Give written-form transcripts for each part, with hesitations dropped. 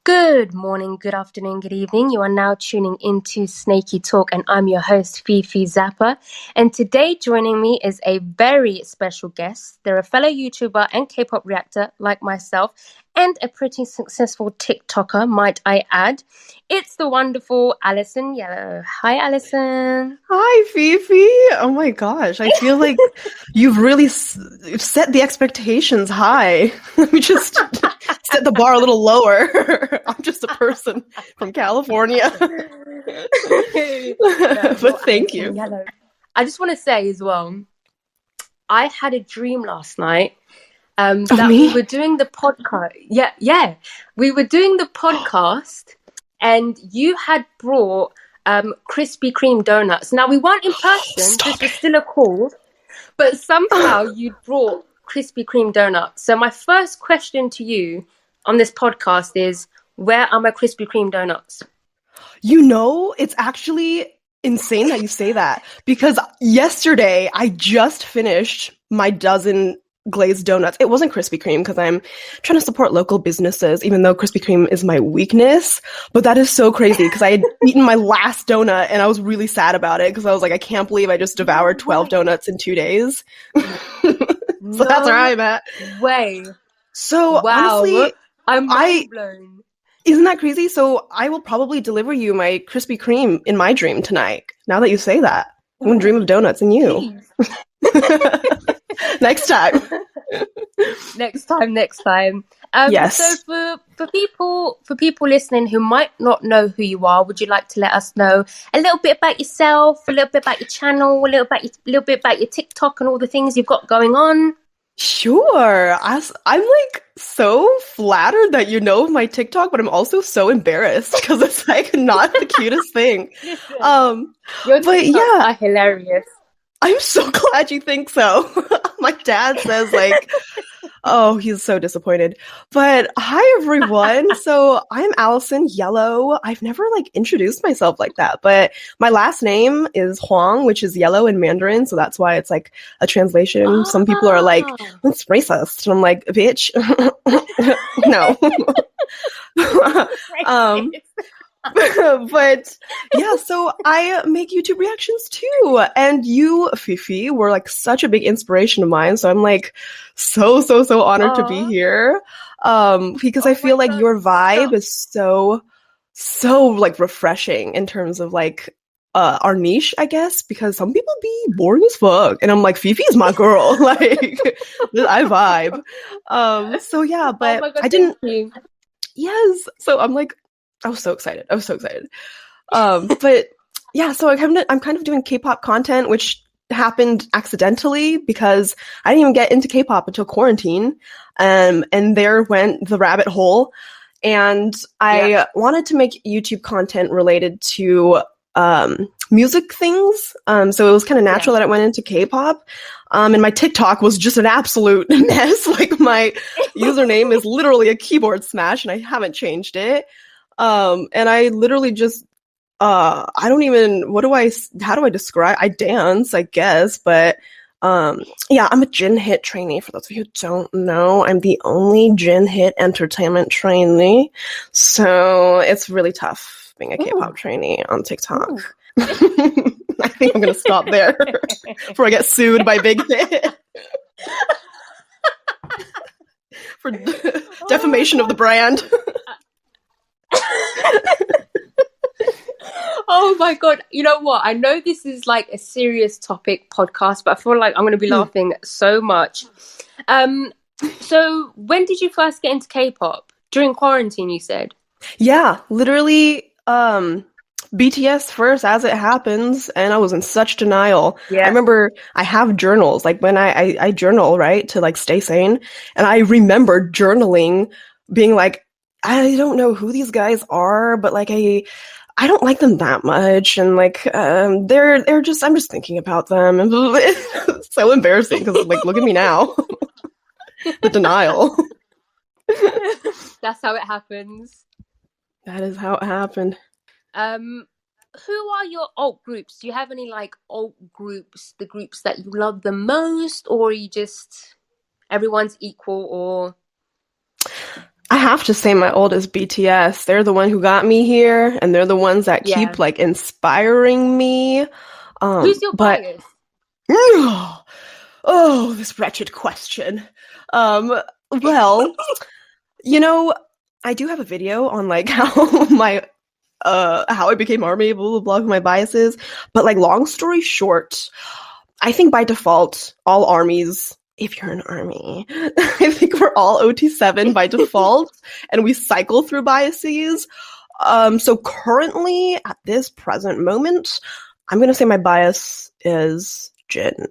Good morning, good afternoon, good evening. You are now tuning into Snakey Talk, and I'm your host, Fifi Zappa. And today joining me is a very special guest. They're a fellow YouTuber and K-pop reactor like myself, and a pretty successful TikToker, might I add. It's the wonderful Allison Yellow. Hi, Allison. Hi, Fifi. Oh my gosh. I feel like you've really set the expectations high. Let me just set the bar a little lower. I'm just a person from California. But thank you. Yellow. I just want to say as well, I had a dream last night that me? we were doing the podcast. Yeah. We were doing the podcast and you had brought Krispy Kreme donuts. Now, we weren't in person. This was still a call. But somehow you brought Krispy Kreme donuts. So my first question to you on this podcast is, where are my Krispy Kreme donuts? You know, it's actually insane that you say that, because yesterday I just finished my dozen glazed donuts. It wasn't Krispy Kreme because I'm trying to support local businesses, even though Krispy Kreme is my weakness. But that is so crazy because I had eaten my last donut and I was really sad about it because I was like, I can't believe I just devoured 12 donuts in 2 days. So that's where I'm at. Way. So wow. Honestly, I'm mind blown. Isn't that crazy? So I will probably deliver you my Krispy Kreme in my dream tonight. Now that you say that, I'm gonna dream of donuts and you. Next time. Next time. Yes. So for people listening who might not know who you are, would you like to let us know a little bit about yourself, a little bit about your channel, a little bit about your TikTok and all the things you've got going on? Sure. I'm like so flattered that you know my TikTok, but I'm also so embarrassed because it's like not the cutest thing. Your TikToks are hilarious. I'm so glad you think so. My dad says like, oh, he's so disappointed. But hi, everyone. So I'm Allison Yellow. I've never like introduced myself like that, but my last name is Huang, which is yellow in Mandarin. So that's why it's like a translation. Oh. Some people are like, that's racist. And I'm like, bitch, no. But yeah, so I make YouTube reactions too. And you, Fifi, were like such a big inspiration of mine. So I'm like so honored to be here. Because I feel like your vibe is so like refreshing in terms of like our niche, I guess, because some people be boring as fuck. And I'm like, Fifi is my girl. Like I vibe. So yeah, but God, I didn't. Yes. So I'm like, I was so excited. But yeah, so I'm kind of doing K-pop content, which happened accidentally because I didn't even get into K-pop until quarantine. And there went the rabbit hole. And I wanted to make YouTube content related to music things. So it was kind of natural that I went into K-pop. And my TikTok was just an absolute mess. Like my username is literally a keyboard smash and I haven't changed it. And I literally just, how do I describe, I dance, I guess, but, yeah, I'm a Jin Hit trainee. For those of you who don't know, I'm the only Jin Hit entertainment trainee. So it's really tough being a K-pop trainee on TikTok. I think I'm going to stop there before I get sued by Big Hit. For defamation of the brand. Oh my God. You know what? I know this is like a serious topic podcast, but I feel like I'm going to be laughing so much. So when did you first get into K-pop? During quarantine, you said? Yeah, literally BTS first as it happens, and I was in such denial. I remember I have journals, like when I journal, right, to like stay sane, and I remember journaling being like, I don't know who these guys are, but like I don't like them that much, and like I'm just thinking about them, and it's so embarrassing because like look at me now, the denial. That's how it happens. That is how it happened. Who are your alt groups? Do you have any like alt groups, the groups that you love the most, or are you just everyone's equal, or? I have to say my oldest BTS. They're the one who got me here, and they're the ones that keep like inspiring me. Who's your But bias? oh, this wretched question. Well, I do have a video on like how how I became ARMY, blah blah blah, my biases. But like, long story short, I think by default, all armies, if you're an army, I think we're all OT7 by default, and we cycle through biases. So currently, at this present moment, I'm going to say my bias is Jin,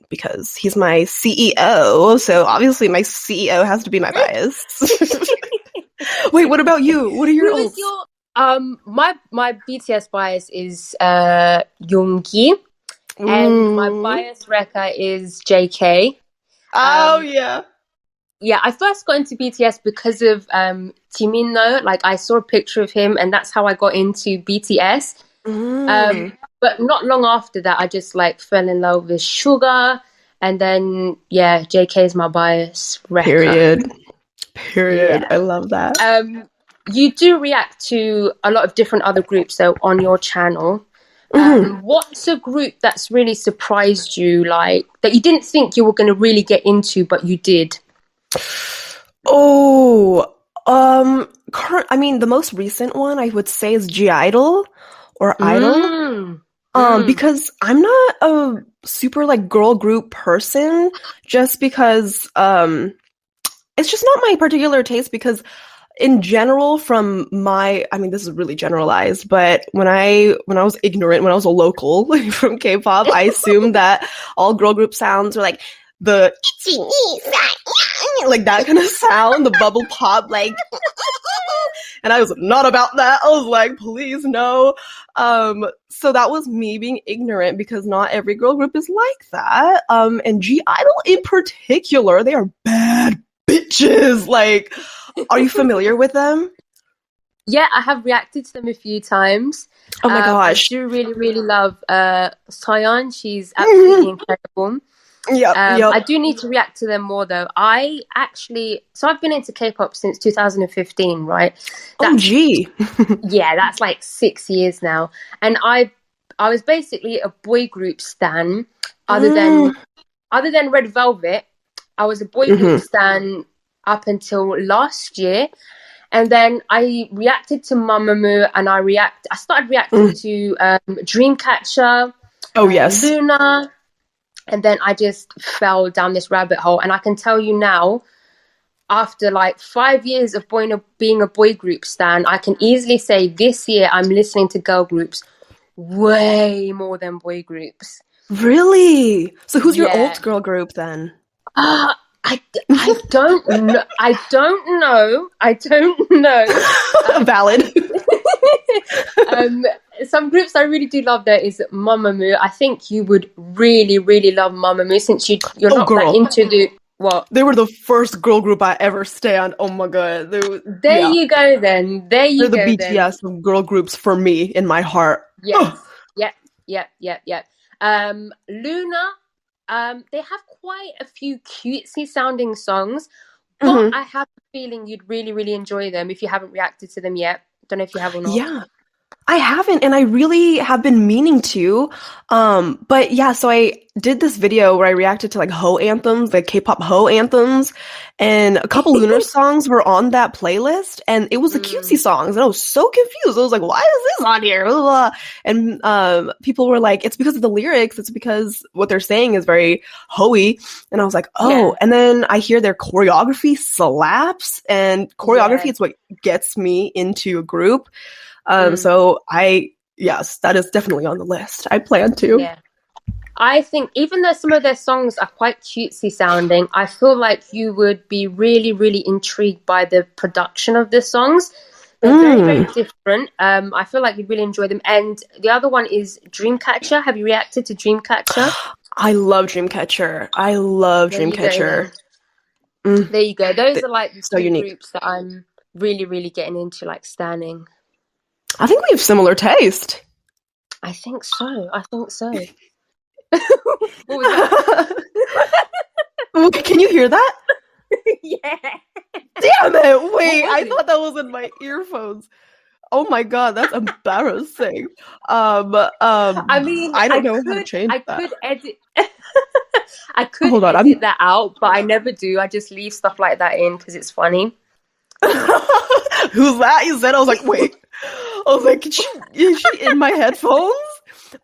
because he's my CEO, so obviously my CEO has to be my bias. Wait, what about you? What are your ults? My BTS bias is Yoongi. And my bias wrecker is JK. Oh, yeah. Yeah, I first got into BTS because of Jimin. Like, I saw a picture of him, and that's how I got into BTS. But not long after that, I just, like, fell in love with Suga. And then, yeah, JK is my bias wrecker. Period. Yeah. I love that. You do react to a lot of different other groups, though, on your channel. What's a group that's really surprised you, like, that you didn't think you were going to really get into, but you did? Oh, I mean, the most recent one I would say is G-Idol or Idol. Because I'm not a super like girl group person, just because it's just not my particular taste, because in general, I mean, this is really generalized, but when I was ignorant, when I was a local from K-pop, I assumed that all girl group sounds were like the like that kind of sound, the bubble pop, like, and I was not about that. I was like, please no. So that was me being ignorant, because not every girl group is like that. And G-Idol in particular, they are bad bitches. Like, are you familiar with them? Yeah, I have reacted to them a few times. Oh my gosh. I do really, really love Soyeon. She's absolutely incredible. Yep. I do need to react to them more, though. I've been into K-pop since 2015, right? Yeah, that's like 6 years now. And I was basically a boy group stan. Other than Red Velvet, I was a boy group stan up until last year. And then I reacted to Mamamoo, and I started reacting to Dreamcatcher. Oh, yes. Luna. And then I just fell down this rabbit hole. And I can tell you now, after like 5 years of being a boy group stan, I can easily say this year I'm listening to girl groups way more than boy groups. Really? So who's your old girl group then? I don't know. I don't know. Valid. Some groups I really do love, there is Mamamoo. I think you would really, really love Mamamoo, since you're not that into the what? They were the first girl group I ever stand. Oh my god. There you go then. They're the BTS of girl groups for me, in my heart. Yes. Yep. Luna, they have quite a few cutesy sounding songs, but I have a feeling you'd really, really enjoy them if you haven't reacted to them yet. Don't know if you have or not. Yeah, I haven't, and I really have been meaning to. But yeah, so I did this video where I reacted to like Ho anthems, like K-pop Ho anthems, and a couple Lunar songs were on that playlist, and it was the cutesy songs, and I was so confused. I was like, why is this on here? Blah, blah. And people were like, it's because of the lyrics, it's because what they're saying is very Ho-y, and I was like, oh. Yeah. And then I hear their choreography slaps, and choreography is what gets me into a group. So yes, that is definitely on the list. I plan to. Yeah. I think even though some of their songs are quite cutesy sounding, I feel like you would be really, really intrigued by the production of the songs. They're very, very different. I feel like you'd really enjoy them. And the other one is Dreamcatcher. Have you reacted to Dreamcatcher? I love Dreamcatcher. There you go. Those are like the two groups that I'm really, really getting into, like standing. I think we have similar taste. I think so. What was that? Can you hear that? Yeah. Damn it! Wait, I thought that was in my earphones. Oh my god, that's embarrassing. I mean, I don't know how to change I that. could edit. I could Hold on, edit that out, but I never do. I just leave stuff like that in because it's funny. Who's that? You said. I was like, wait. I was like, is she in my headphones?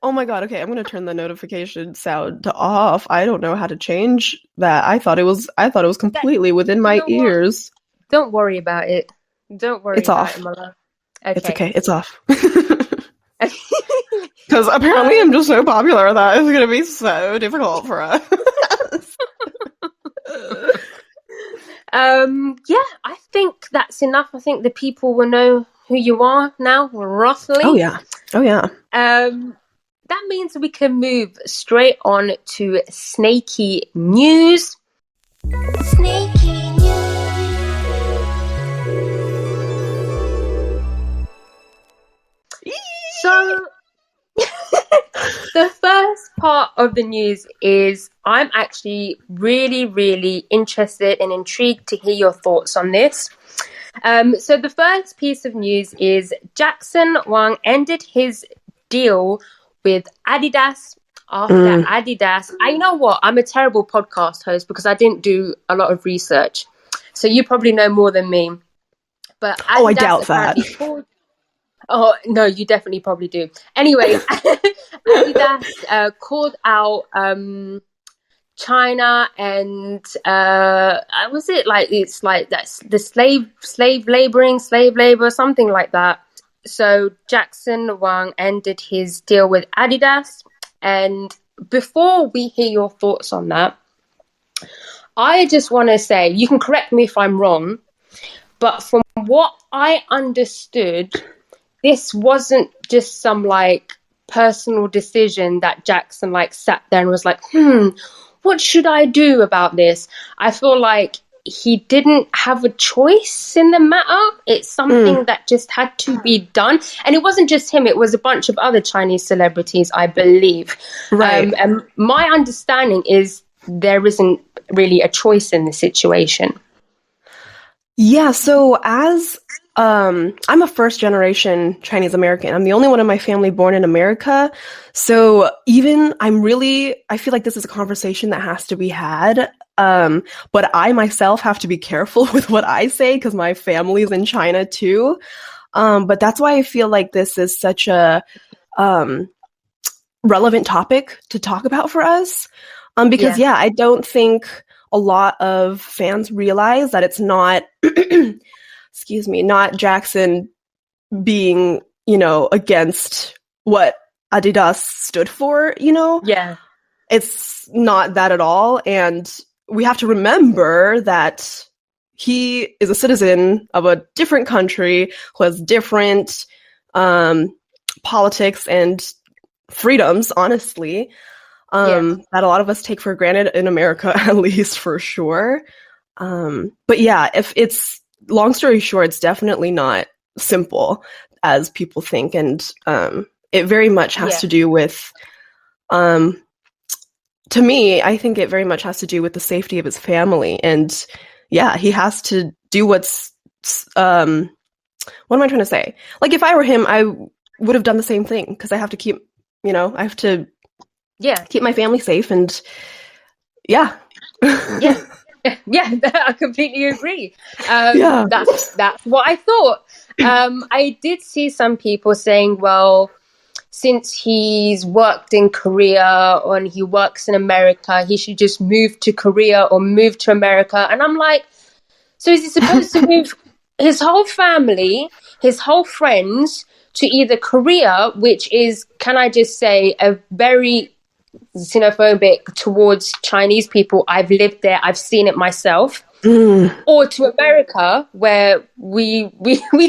Oh my god. Okay, I'm gonna turn the notification sound to off. I don't know how to change that. I thought it was completely within my ears. Don't worry about it. Don't worry it's about off. it, my love. Okay. It's okay. It's off. Because apparently I'm just so popular that it's going to be so difficult for us. Yeah, I think that's enough. I think the people will know who you are now, roughly. Oh yeah. That means we can move straight on to Snakey News. Snakey News. So, the first part of the news is I'm actually really, really interested and intrigued to hear your thoughts on this. So the first piece of news is Jackson Wang ended his deal with Adidas after Adidas. I know what? I'm a terrible podcast host because I didn't do a lot of research. So you probably know more than me. But Adidas I doubt that. Oh, no, you definitely probably do. Anyway, Adidas called out China and was it like it's like that's the slave labor, something like that. So Jackson Wang ended his deal with Adidas. And before we hear your thoughts on that, I just want to say, you can correct me if I'm wrong, but from what I understood, this wasn't just some like personal decision that Jackson like sat there and was like, what should I do about this? I feel like he didn't have a choice in the matter. It's something that just had to be done. And it wasn't just him. It was a bunch of other Chinese celebrities, I believe. Right. And my understanding is there isn't really a choice in the situation. Yeah, so as I'm a first generation Chinese American. I'm the only one in my family born in America. So even I feel like this is a conversation that has to be had. But I myself have to be careful with what I say because my family's in China too. But that's why I feel like this is such a relevant topic to talk about for us. Because I don't think a lot of fans realize that it's not not Jackson being, against what Adidas stood for, Yeah. It's not that at all. And we have to remember that he is a citizen of a different country who has different politics and freedoms, honestly, that a lot of us take for granted in America, at least for sure. But yeah, if it's long story short, it's definitely not simple as people think. And it very much has to do with, to me, I think it very much has to do with the safety of his family. And he has to do what's, what am I trying to say? Like if I were him, I would have done the same thing because I have to keep, keep my family safe and I completely agree. That's what I thought. I did see some people saying, well, since he's worked in Korea and he works in America, he should just move to Korea or move to America. And I'm like, so is he supposed to move his whole family, his whole friends to either Korea, which is, can I just say, a very xenophobic towards Chinese people. I've lived there. I've seen it myself. Or to America, where we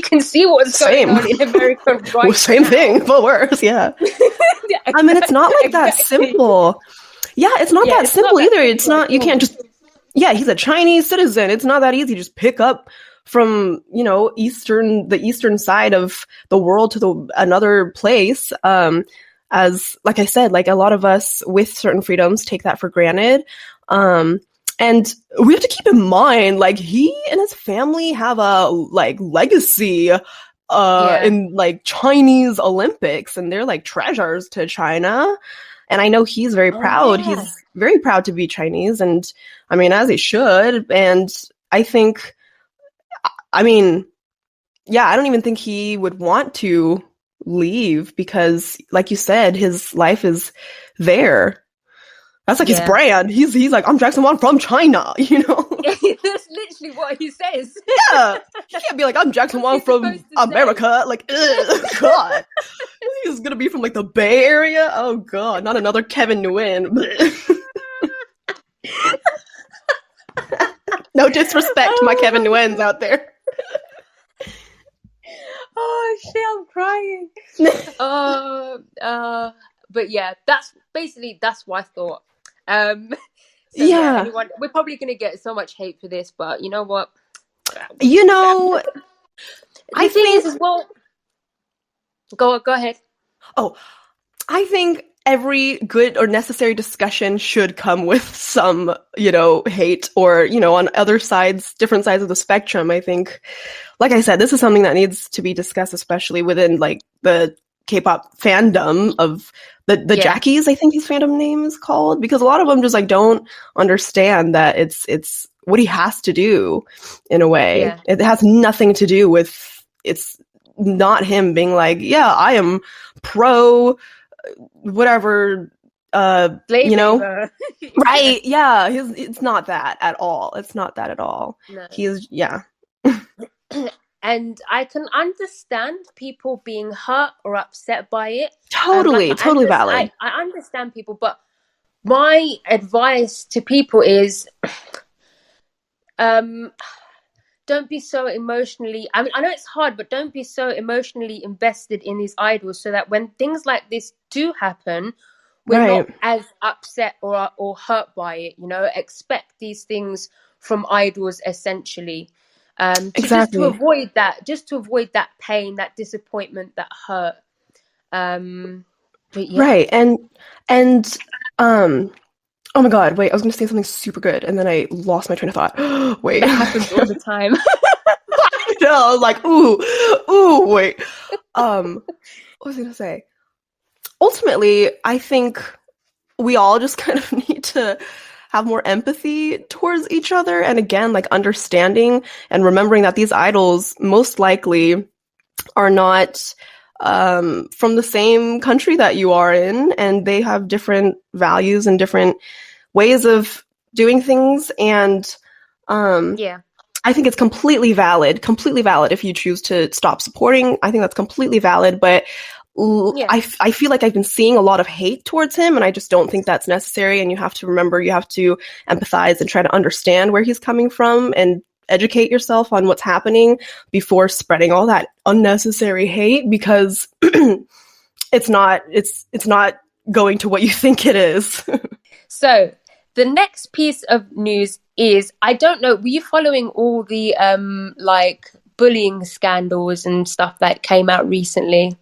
can see what's going on in America right Same now. thing, but worse, I mean, it's not like that simple. Yeah, it's not that simple either. It's not, you can't just, he's a Chinese citizen. It's not that easy. Just pick up from, the eastern side of the world to another place. As, like I said, like a lot of us with certain freedoms take that for granted. And we have to keep in mind, like, he and his family have a, like, legacy in, like, Chinese Olympics, and they're, like, treasures to China. And I know he's very proud. Yeah. He's very proud to be Chinese, and, I mean, as he should. And I think, I mean, yeah, I don't even think he would want to leave because, like you said, his life is there. That's like his brand. He's like, I'm Jackson Wang from China, you know? That's literally what he says. Yeah. He can't be like, I'm Jackson Wang from America. Like, ugh, God. He's gonna be from, like, the Bay Area? Oh, God. Not another Kevin Nguyen. No disrespect to my Kevin Nguyen's out there. Oh, shit, I'm crying. But yeah, that's what I thought. So yeah, we're probably gonna get so much hate for this, but you know what? You know, I think as well. Go ahead. Oh, I think every good or necessary discussion should come with some, you know, hate or, you know, on other sides, different sides of the spectrum. I think, like I said, this is something that needs to be discussed, especially within, like, the K-pop fandom of the Jackies, I think his fandom name is called, because a lot of them just, like, don't understand that it's what he has to do in a way. Yeah. It has nothing to do with, it's not him being like, yeah, I am pro whatever, you know, right? Yeah, it's not that at all. It's not that at all. No. He's And I can understand people being hurt or upset by it. Totally valid. I understand people, but my advice to people is, don't be so emotionally, I mean, I know it's hard, but don't be so emotionally invested in these idols so that when things like this do happen, we're not as upset or hurt by it, you know. Expect these things from idols, essentially. Just to avoid that pain, that disappointment, that hurt. But yeah. Right. And oh my God, wait, I was going to say something super good, and then I lost my train of thought. Wait. That happens all the time. I know, like, wait. What was I going to say? Ultimately, I think we all just kind of need to have more empathy towards each other, and again, like, understanding and remembering that these idols most likely are not from the same country that you are in, and they have different values and different ways of doing things. And I think it's completely valid if you choose to stop supporting. I think that's completely valid, but I feel like I've been seeing a lot of hate towards him, and I just don't think that's necessary. And you have to remember, you have to empathize and try to understand where he's coming from and educate yourself on what's happening before spreading all that unnecessary hate, because it's not going to what you think it is. So the next piece of news is, I don't know, were you following all the like bullying scandals and stuff that came out recently?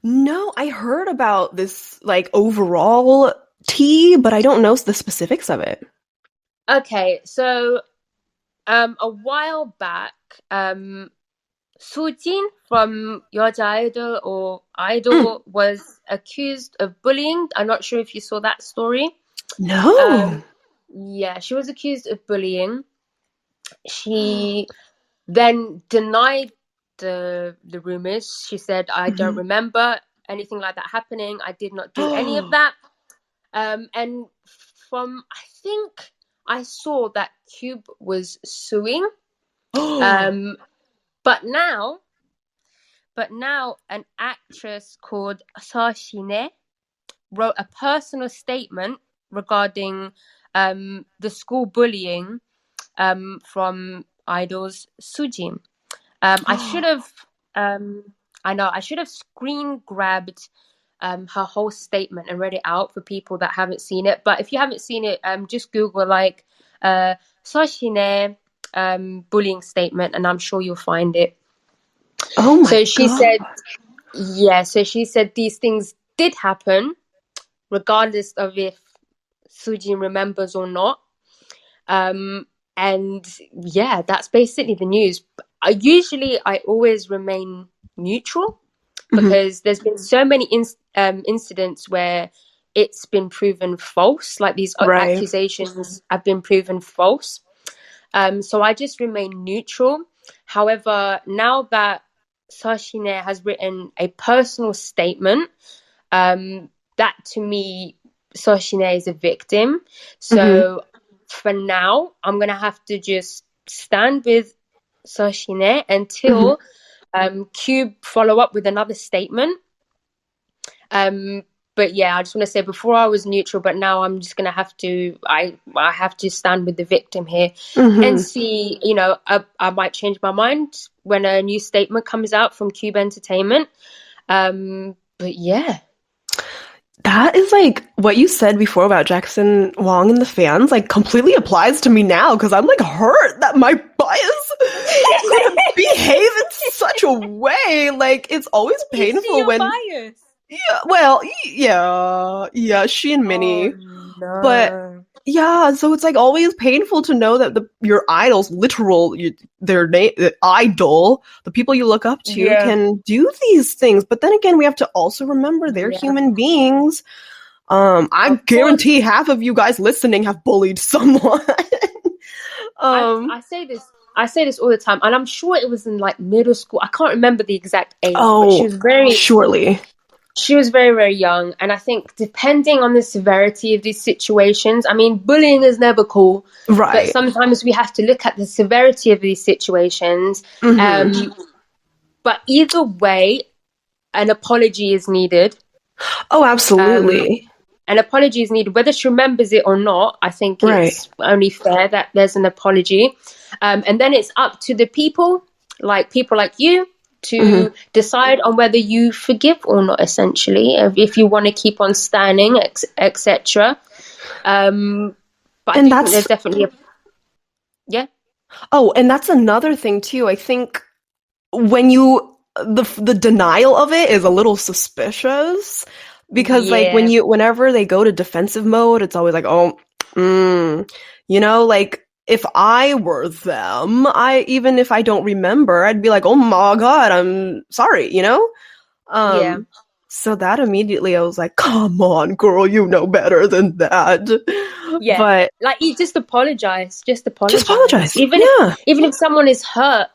No, I heard about this, like, overall tea, but I don't know the specifics of it. Okay, so a while back, Sujin from Yeoja Idol or Idol was accused of bullying. I'm not sure if you saw that story. No. Yeah, she was accused of bullying. She then denied the rumors. She said, I don't remember anything like that happening. I did not do any of that. And from, I think I saw that Cube was suing. But now an actress called Sashine wrote a personal statement regarding the school bullying from Idol's Sujin. I should have screen grabbed her whole statement and read it out for people that haven't seen it. But if you haven't seen it, just Google, like, Sashine bullying statement, and I'm sure you'll find it. Oh my God. So she said these things did happen, regardless of if Sujin remembers or not. And yeah, that's basically the news. I always remain neutral because there's been so many incidents where it's been proven false, like these Right. accusations have been proven false. So I just remain neutral. However, now that Sashine has written a personal statement, that to me, Sashine is a victim. So for now, I'm going to have to just stand with Sashine until Cube follow up with another statement. But yeah, I just want to say before I was neutral, but now I'm just going to have to, I have to stand with the victim here and see, you know, I might change my mind when a new statement comes out from Cube Entertainment. But yeah. That is like what you said before about Jackson Wang and the fans, like completely applies to me now because I'm like hurt that my bias could behave in such a way. Like it's always painful when bias. Yeah, well, yeah, she and Minnie. Oh, no. But yeah, so it's like always painful to know that your idol's their name, the idol, the people you look up to can do these things. But then again, we have to also remember they're human beings. I guarantee half of you guys listening have bullied someone. I say this all the time, and I'm sure it was in like middle school. I can't remember the exact age. Oh, but she was surely. She was very, very young. And I think depending on the severity of these situations, I mean, bullying is never cool. Right. But sometimes we have to look at the severity of these situations. But either way, an apology is needed. Oh, absolutely. An apology is needed. Whether she remembers it or not, I think it's only fair that there's an apology. And then it's up to the people like you, to decide on whether you forgive or not, essentially, if you want to keep on standing, etc. But I think there's definitely Oh, and that's another thing too. I think when the denial of it is a little suspicious because like whenever they go to defensive mode, it's always like, you know, like if I were them, even if I don't remember, I'd be like, oh my God, I'm sorry, you know? So that immediately I was like, come on, girl, you know better than that. Yeah. But like, you just apologize. Just apologize. Even if someone is hurt,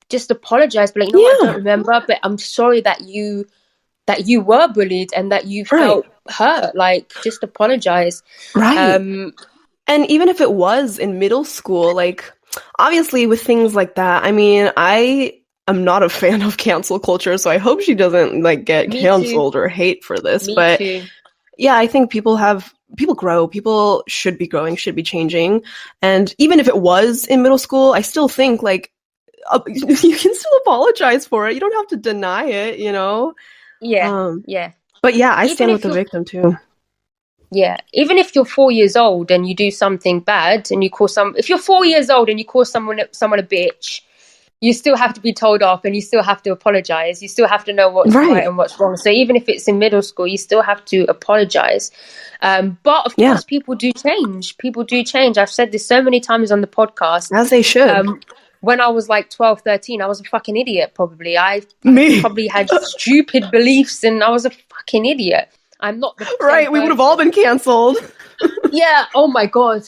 just apologize. But like, you know what, I don't remember, but I'm sorry that you were bullied and that you felt hurt. Like, just apologize. Right. And even if it was in middle school, like, obviously with things like that, I mean, I am not a fan of cancel culture, so I hope she doesn't, like, get canceled or hate for this. But yeah, I think people grow. People should be growing, should be changing. And even if it was in middle school, I still think, like, you can still apologize for it. You don't have to deny it, you know? Yeah. But yeah, I stand with the victim, too. Yeah, even if you're 4 years old and you do something bad and you call if you're 4 years old and you call someone a bitch, you still have to be told off and you still have to apologize. You still have to know what's right and what's wrong. So even if it's in middle school, you still have to apologize. But of course, people do change. People do change. I've said this so many times on the podcast. As they should. When I was like 12, 13, I was a fucking idiot, probably. I probably had stupid beliefs and I was a fucking idiot. I'm not the right. We would have all been cancelled. Yeah. Oh my god.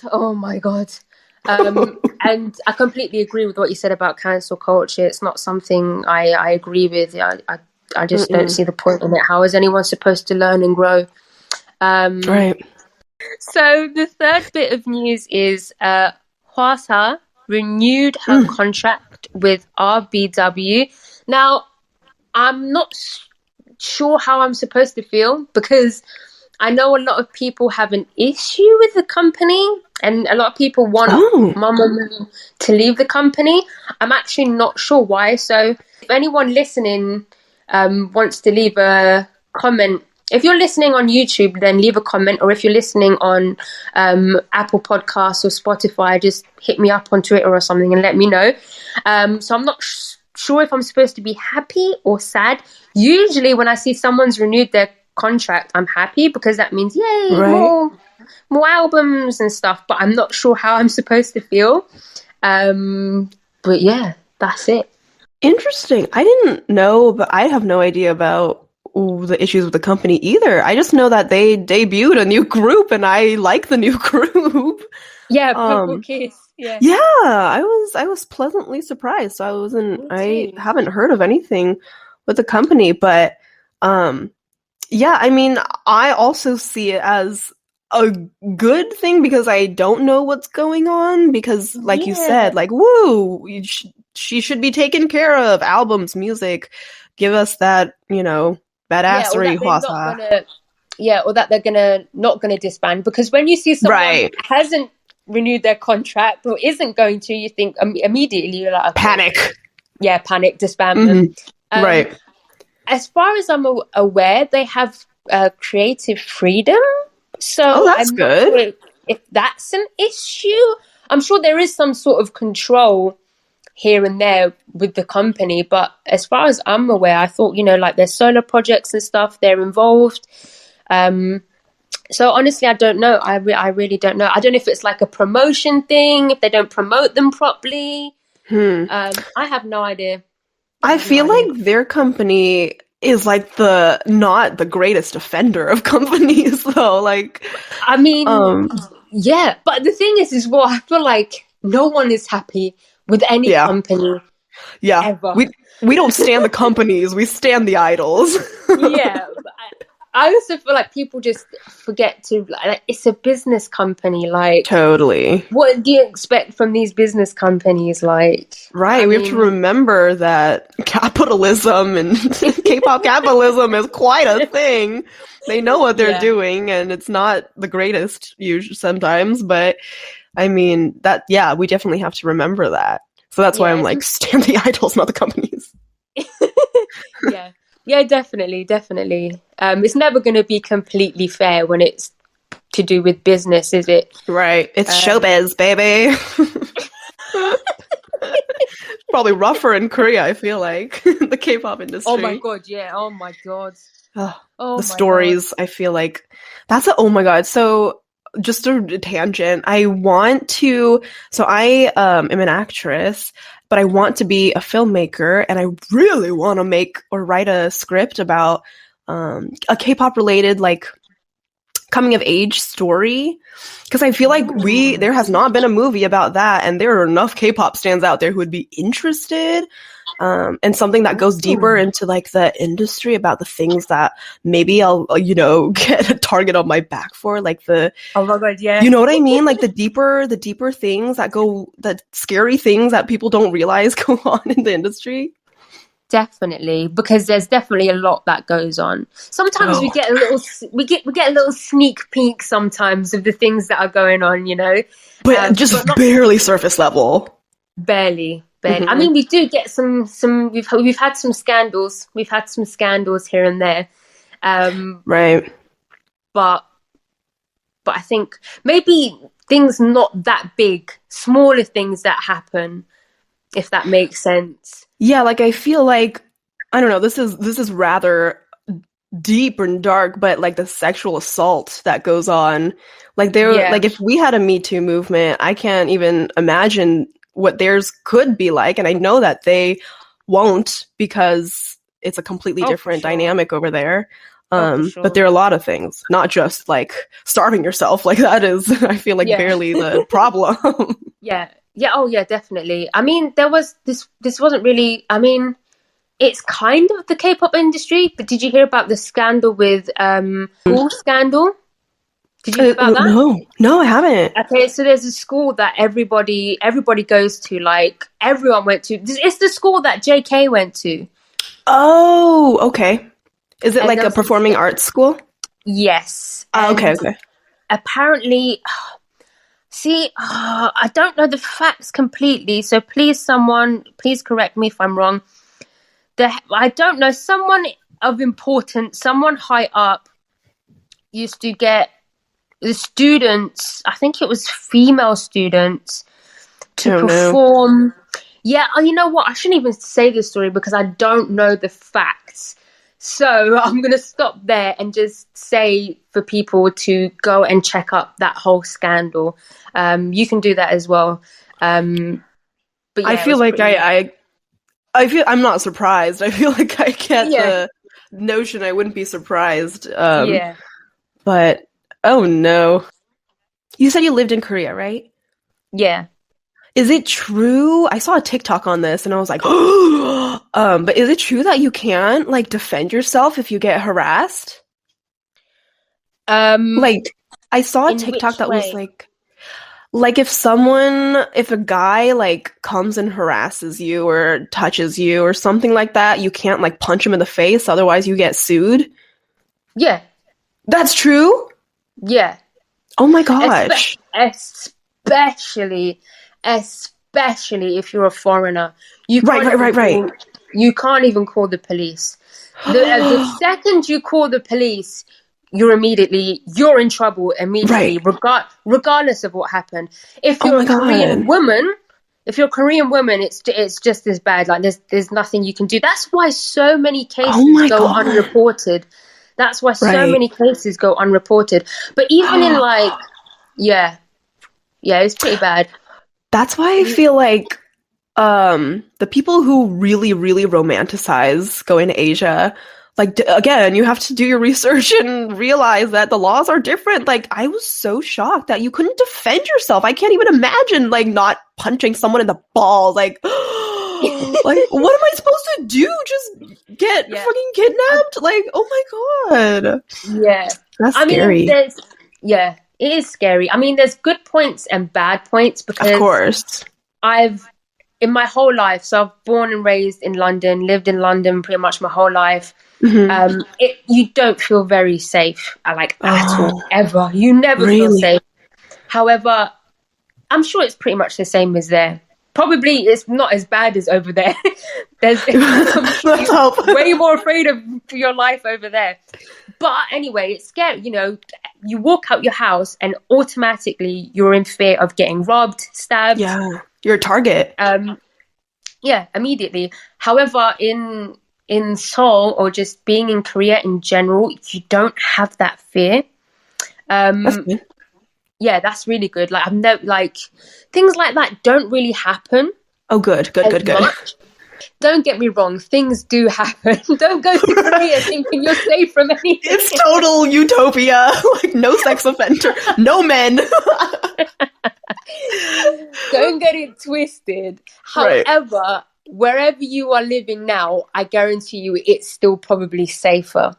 And I completely agree with what you said about cancel culture. It's not something I agree with. I just don't see the point in it. How is anyone supposed to learn and grow? Right. So the third bit of news is Hwasa renewed her contract with RBW. Now, I'm not sure how I'm supposed to feel because I know a lot of people have an issue with the company and a lot of people want Mamamoo to leave the company. I'm actually not sure why. So if anyone listening wants to leave a comment, if you're listening on YouTube, then leave a comment, or if you're listening on Apple Podcasts or Spotify, just hit me up on Twitter or something and let me know. So I'm not sure if I'm supposed to be happy or sad. Usually when I see someone's renewed their contract, I'm happy because that means, yay, more albums and stuff, but I'm not sure how I'm supposed to feel. But yeah, that's it. Interesting. I didn't know, but I have no idea about the issues with the company either. I just know that they debuted a new group and I like the new group. Yeah, Purple Kiss. Yeah. Yeah, I was pleasantly surprised. So I haven't heard of anything with the company, but yeah, I mean, I also see it as a good thing because I don't know what's going on because like you said, like, woo, she should be taken care of. Albums, music, give us that, you know, badassery. Or that they're not gonna disband, because when you see someone that hasn't renewed their contract or isn't going to, you think immediately you're like, okay, panic, disband them. Right. As far as I'm aware, they have creative freedom, so that's good. Sure if that's an issue. I'm sure there is some sort of control here and there with the company, but as far as I'm aware, I thought, you know, like their solo projects and stuff, they're involved. So honestly, I don't know. I really don't know. I don't know if it's like a promotion thing, if they don't promote them properly. I have no idea. I feel like their company is like not the greatest offender of companies though. Like, I mean, yeah, but the thing is well, I feel like no one is happy with any company. Yeah. Ever. We don't stand the companies, we stand the idols. Yeah. I also feel like people just forget to, like, it's a business company. Like, totally. What do you expect from these business companies? Like, right. We have to remember that capitalism and K-pop capitalism is quite a thing. They know what they're doing, and it's not the greatest usually sometimes. But I mean we definitely have to remember that. So that's why I'm like, stand the idols, not the companies. Yeah, definitely. It's never going to be completely fair when it's to do with business, is it? Right. It's showbiz, baby. Probably rougher in Korea, I feel like, the K-pop industry. Oh my god, yeah. Oh my god. The stories, God. I feel like oh my god. So just a tangent. I am an actress, but I want to be a filmmaker, and I really want to make or write a script about a K-pop related, like, coming of age story, because I feel like there has not been a movie about that, and there are enough K-pop stands out there who would be interested, and something that goes deeper into like the industry, about the things that maybe I'll get a target on my back for, like oh my god, yeah, you know what I mean, like the deeper things the scary things that people don't realize go on in the industry. Definitely, because there's definitely a lot that goes on. Sometimes we get a little sneak peek sometimes of the things that are going on, you know, but barely surface level. Barely. Mm-hmm. I mean, we do get some. We've had some scandals. We've had some scandals here and there, right? But I think maybe things not that big, smaller things that happen, if that makes sense. Yeah, like I feel like, I don't know, this is rather deep and dark, but like the sexual assault that goes on, like like if we had a Me Too movement, I can't even imagine what theirs could be like, and I know that they won't, because it's a completely different dynamic over there. But there are a lot of things, not just like starving yourself. Like that is, I feel like, barely the problem. Yeah. Oh yeah, definitely. I mean, there was this wasn't really, I mean, it's kind of the K-pop industry, but did you hear about the scandal with school scandal? Did you hear about that? No, I haven't. Okay, so there's a school that everybody goes to, like everyone went to. It's the school that JK went to. Oh, okay. Is it like a performing arts school? Yes. Okay. Apparently, I don't know the facts completely, so please correct me if I'm wrong. I don't know, someone of importance, someone high up used to get the students, I think it was female students, to perform. Yeah, you know what? I shouldn't even say this story because I don't know the facts. So I'm going to stop there and just say for people to go and check up that whole scandal. You can do that as well. But yeah, I feel like I feel I'm not surprised. I feel like I get the notion I wouldn't be surprised. But oh no. You said you lived in Korea, right? Yeah. Is it true? I saw a TikTok on this and I was like, but is it true that you can't like defend yourself if you get harassed? Like I saw a TikTok that was like if a guy like comes and harasses you or touches you or something like that, you can't like punch him in the face, otherwise you get sued. Yeah. That's true? Yeah. Oh my gosh. Especially if you're a foreigner. Right. You can't even call the police. The second you call the police, you're in trouble immediately, regardless of what happened. If you're a Korean woman, it's just as bad. Like there's nothing you can do. That's why so many cases go unreported. That's why so many cases go unreported. But even in like, yeah, it's pretty bad. That's why I feel like the people who really, really romanticize going to Asia, like, again, you have to do your research and realize that the laws are different. Like, I was so shocked that you couldn't defend yourself. I can't even imagine, like, not punching someone in the balls. Like, like, what am I supposed to do? Just get fucking kidnapped? Like, oh my god. Yeah. That's scary. It is scary. I mean, there's good points and bad points because of course. In my whole life, so I've born and raised in London, lived in London pretty much my whole life. Mm-hmm. You don't feel very safe, at all, ever. You never feel safe. However, I'm sure it's pretty much the same as there. Probably it's not as bad as over there. You're way more afraid of your life over there. But anyway, it's scary. You know, you walk out your house and automatically you're in fear of getting robbed, stabbed. Yeah, you're a target. Immediately. However, in Seoul or just being in Korea in general, you don't have that fear. That's good. Yeah, that's really good. Like things like that don't really happen. Oh, good. Much. Don't get me wrong, things do happen. Don't go to Korea thinking you're safe from anything. It's total utopia. Like no sex offender, no men. Don't get it twisted. However, wherever you are living now, I guarantee you it's still probably safer.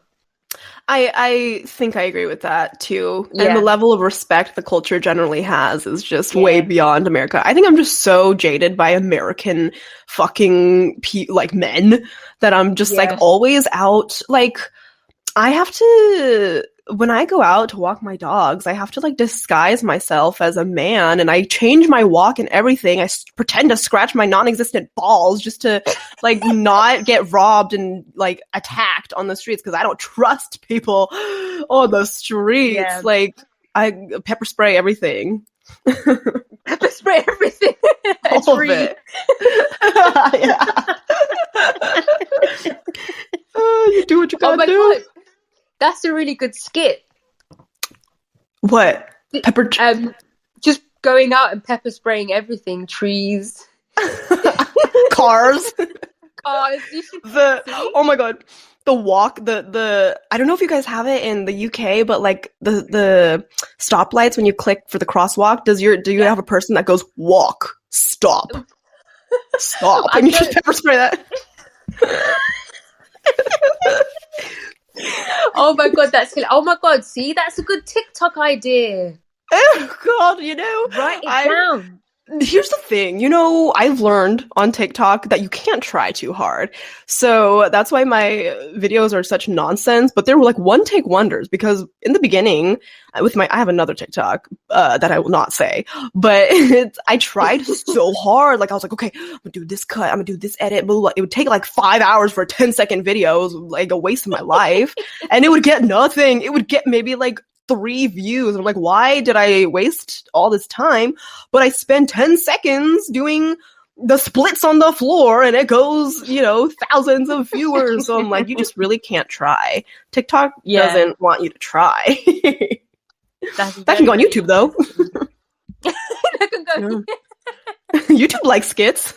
I think I agree with that too. Yeah. And the level of respect the culture generally has is just way beyond America. I think I'm just so jaded by American fucking men that I'm just like always out. Like I have to, when I go out to walk my dogs, I have to like disguise myself as a man and I change my walk and everything. I pretend to scratch my non-existent balls just to like not get robbed and like attacked on the streets because I don't trust people on the streets. Yeah. Like I pepper spray everything. Pepper spray everything. All of it. You do what you gotta do. God. That's a really good skit. What? Pepper? Just going out and pepper spraying everything. Trees. Cars. Oh my god. The walk, the I don't know if you guys have it in the UK, but like the stoplights when you click for the crosswalk, do you have a person that goes walk, stop, and you just pepper spray that? Oh my god, oh my god, see, that's a good TikTok idea. Oh god, write it down. Here's the thing, I've learned on TikTok that you can't try too hard. So that's why my videos are such nonsense, but they were like one take wonders because in the beginning I have another TikTok that I will not say, but I tried so hard. Like I was like, okay, I'm gonna do this cut, I'm gonna do this edit, blah, blah, blah. It would take like 5 hours for a 10-second video. It was like a waste of my life and it would get nothing. It would get maybe like 3 views. I'm like, why did I waste all this time? But I spent 10 seconds doing the splits on the floor and it goes, thousands of viewers. So I'm like, you just really can't try. TikTok doesn't want you to try. That can go on YouTube though. That can go. YouTube likes skits.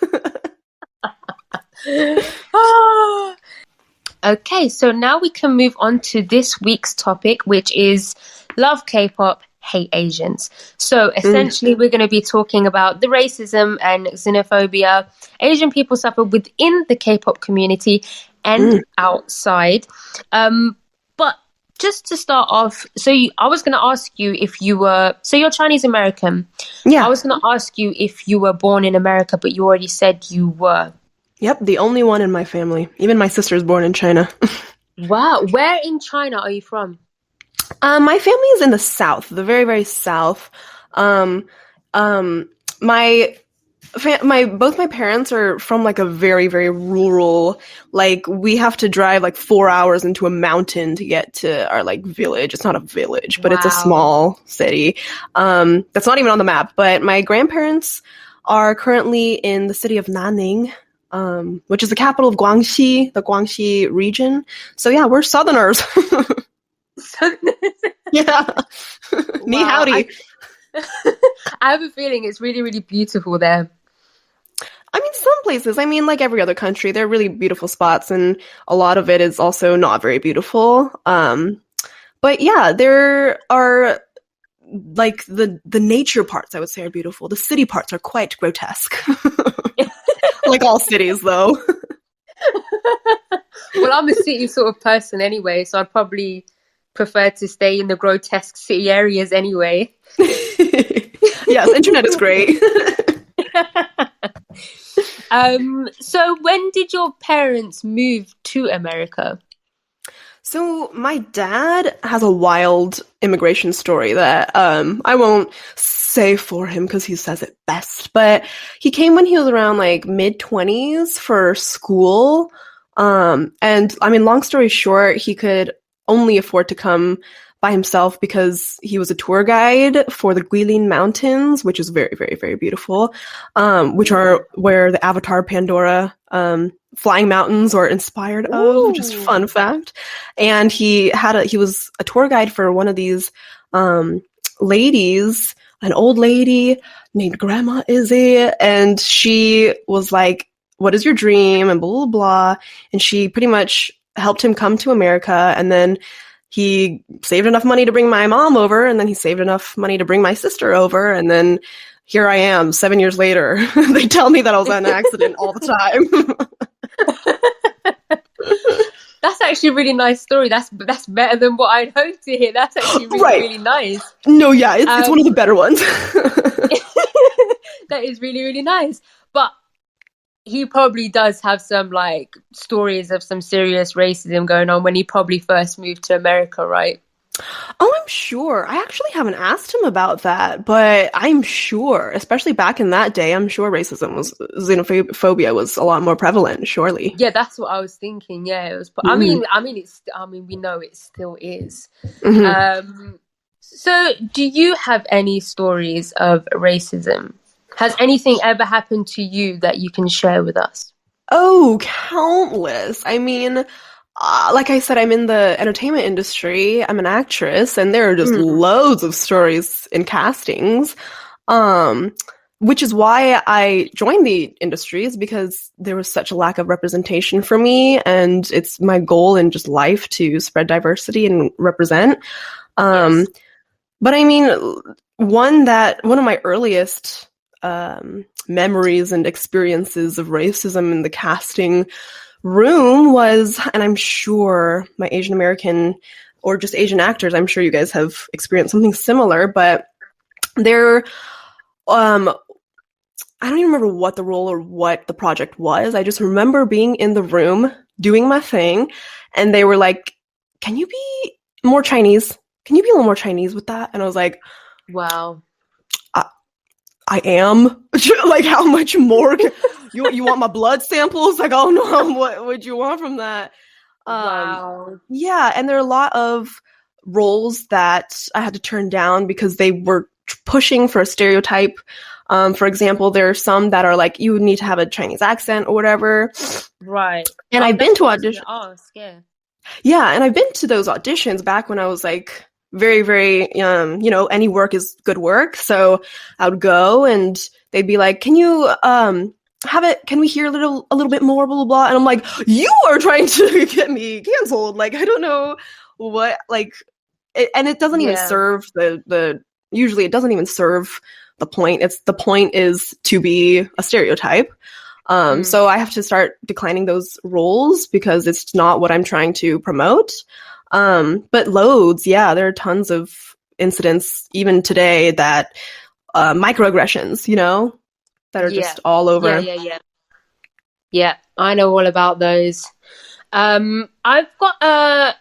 Okay, so now we can move on to this week's topic, which is love K-pop, hate Asians. So essentially, we're going to be talking about the racism and xenophobia Asian people suffer within the K-pop community and outside. But just to start off, I was going to ask you if you were, so you're Chinese American. Yeah. I was going to ask you if you were born in America, but you already said you were. Yep, the only one in my family. Even my sister is born in China. Wow. Where in China are you from? My family is in the south, the very, very south. My both my parents are from like a very, very rural, like we have to drive like 4 hours into a mountain to get to our like village. It's not a village, but it's a small city. That's not even on the map. But my grandparents are currently in the city of Nanning, which is the capital of Guangxi, the Guangxi region. So yeah, we're Southerners. Yeah. Me howdy. I have a feeling it's really, really beautiful there. I mean, some places, like every other country, there are really beautiful spots, and a lot of it is also not very beautiful. But yeah, there are, like, the nature parts, I would say, are beautiful. The city parts are quite grotesque. Like all cities, though. Well, I'm a city sort of person anyway, so I'd probably prefer to stay in the grotesque city areas anyway. Yes, internet is great. So when did your parents move to America? So my dad has a wild immigration story that I won't say for him because he says it best, but he came when he was around like mid-20s for school. And long story short, he could only afford to come by himself because he was a tour guide for the Guilin Mountains, which is very, very, very beautiful, which are where the Avatar Pandora flying mountains are inspired of, which is a fun fact. And he was a tour guide for one of these ladies, an old lady named Grandma Izzy, and she was like, what is your dream? And blah, blah, blah. And she pretty much helped him come to America, and then he saved enough money to bring my mom over, and then he saved enough money to bring my sister over, and then here I am 7 years later. They tell me that I was in an accident all the time. That's actually a really nice story. That's better than what I'd hoped to hear. That's actually really, really nice. No, yeah, it's one of the better ones. That is really, really nice. But he probably does have some like stories of some serious racism going on when he probably first moved to America, right? Oh, I'm sure. I actually haven't asked him about that, but I'm sure, especially back in that day, I'm sure xenophobia was a lot more prevalent, surely. Yeah, that's what I was thinking. Yeah, it was. I mean, we know it still is. Mm-hmm. So, do you have any stories of racism? Has anything ever happened to you that you can share with us? Oh, countless. Like I said, I'm in the entertainment industry. I'm an actress, and there are just loads of stories in castings, which is why I joined the industry, is because there was such a lack of representation for me, and it's my goal in just life to spread diversity and represent. Yes. But one of my earliest memories and experiences of racism in the casting room was, and I'm sure my Asian American or just Asian actors, I'm sure you guys have experienced something similar, but there, I don't even remember what the role or what the project was. I just remember being in the room doing my thing, and they were like, can you be more Chinese? Can you be a little more Chinese with that? And I was like, wow. I am. Like, how much more? You want my blood samples? Like, oh no, what would you want from that? Wow. Yeah, and there are a lot of roles that I had to turn down because they were pushing for a stereotype For example, there are some that are like, you need to have a Chinese accent or whatever. Right. And I've been to auditions. Yeah. Yeah, and I've been to those auditions back when I was like very, very, any work is good work. So I would go and they'd be like, can you can we hear a little bit more, blah, blah, blah. And I'm like, you are trying to get me canceled. Like, I don't know what, like, and it doesn't even serve usually it doesn't even serve the point. The point is to be a stereotype. So I have to start declining those roles because it's not what I'm trying to promote. But loads, there are tons of incidents even today that microaggressions, that are just all over. Yeah, I know all about those. I've got a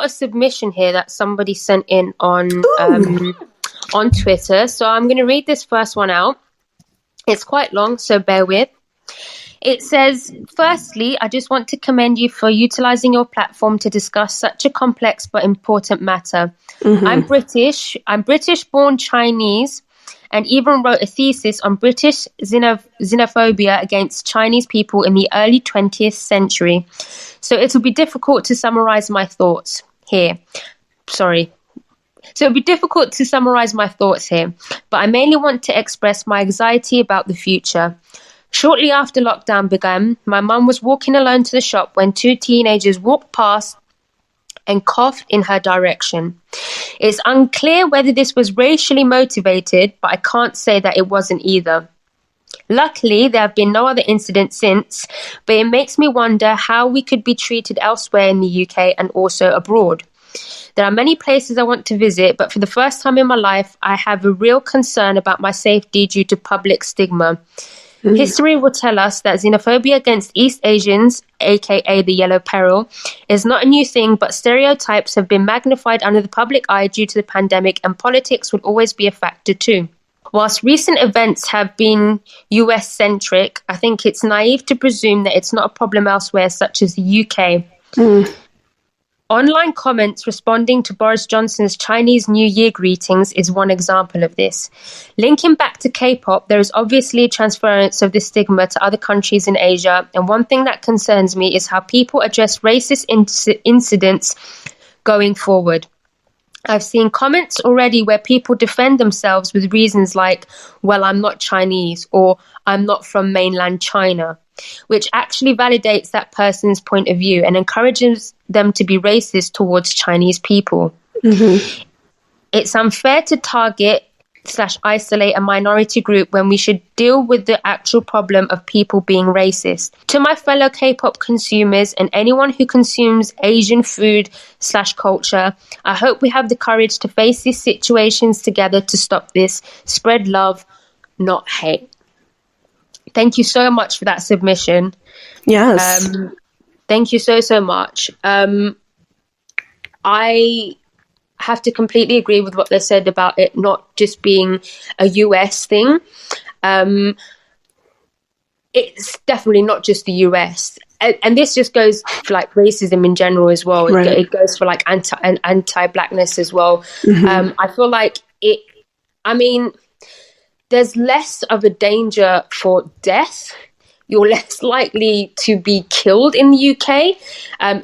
submission here that somebody sent in on Twitter, so I'm going to read this first one out. It's quite long, so bear with. It says, firstly, I just want to commend you for utilizing your platform to discuss such a complex but important matter. I'm British born Chinese, and even wrote a thesis on British xenophobia against Chinese people in the early 20th century. So it'll be difficult to summarize my thoughts here. So it'll be difficult to summarize my thoughts here, but I mainly want to express my anxiety about the future. Shortly after lockdown began, my mum was walking alone to the shop when two teenagers walked past and coughed in her direction. It's unclear whether this was racially motivated, but I can't say that it wasn't either. Luckily, there have been no other incidents since, but it makes me wonder how we could be treated elsewhere in the UK and also abroad. There are many places I want to visit, but for the first time in my life, I have a real concern about my safety due to public stigma. History will tell us that xenophobia against East Asians, aka the Yellow Peril, is not a new thing, but stereotypes have been magnified under the public eye due to the pandemic, and politics will always be a factor too. Whilst recent events have been US-centric, I think it's naive to presume that it's not a problem elsewhere, such as the UK. Online comments responding to Boris Johnson's Chinese New Year greetings is one example of this. Linking back to K-pop, there is obviously a transference of this stigma to other countries in Asia, and one thing that concerns me is how people address racist incidents going forward. I've seen comments already where people defend themselves with reasons like, well, I'm not Chinese, or I'm not from mainland China, which actually validates that person's point of view and encourages them to be racist towards Chinese people. It's unfair to target/isolate a minority group when we should deal with the actual problem of people being racist. To my fellow K-pop consumers and anyone who consumes Asian food/culture, I hope we have the courage to face these situations together to stop this. Spread love, not hate. Thank you so much for that submission. Yes. Thank you so much. I have to completely agree with what they said about it not just being a US thing. It's definitely not just the US. And this just goes for like racism in general as well. Right. It goes for like anti-blackness as well. I feel like there's less of a danger for death. You're less likely to be killed in the UK.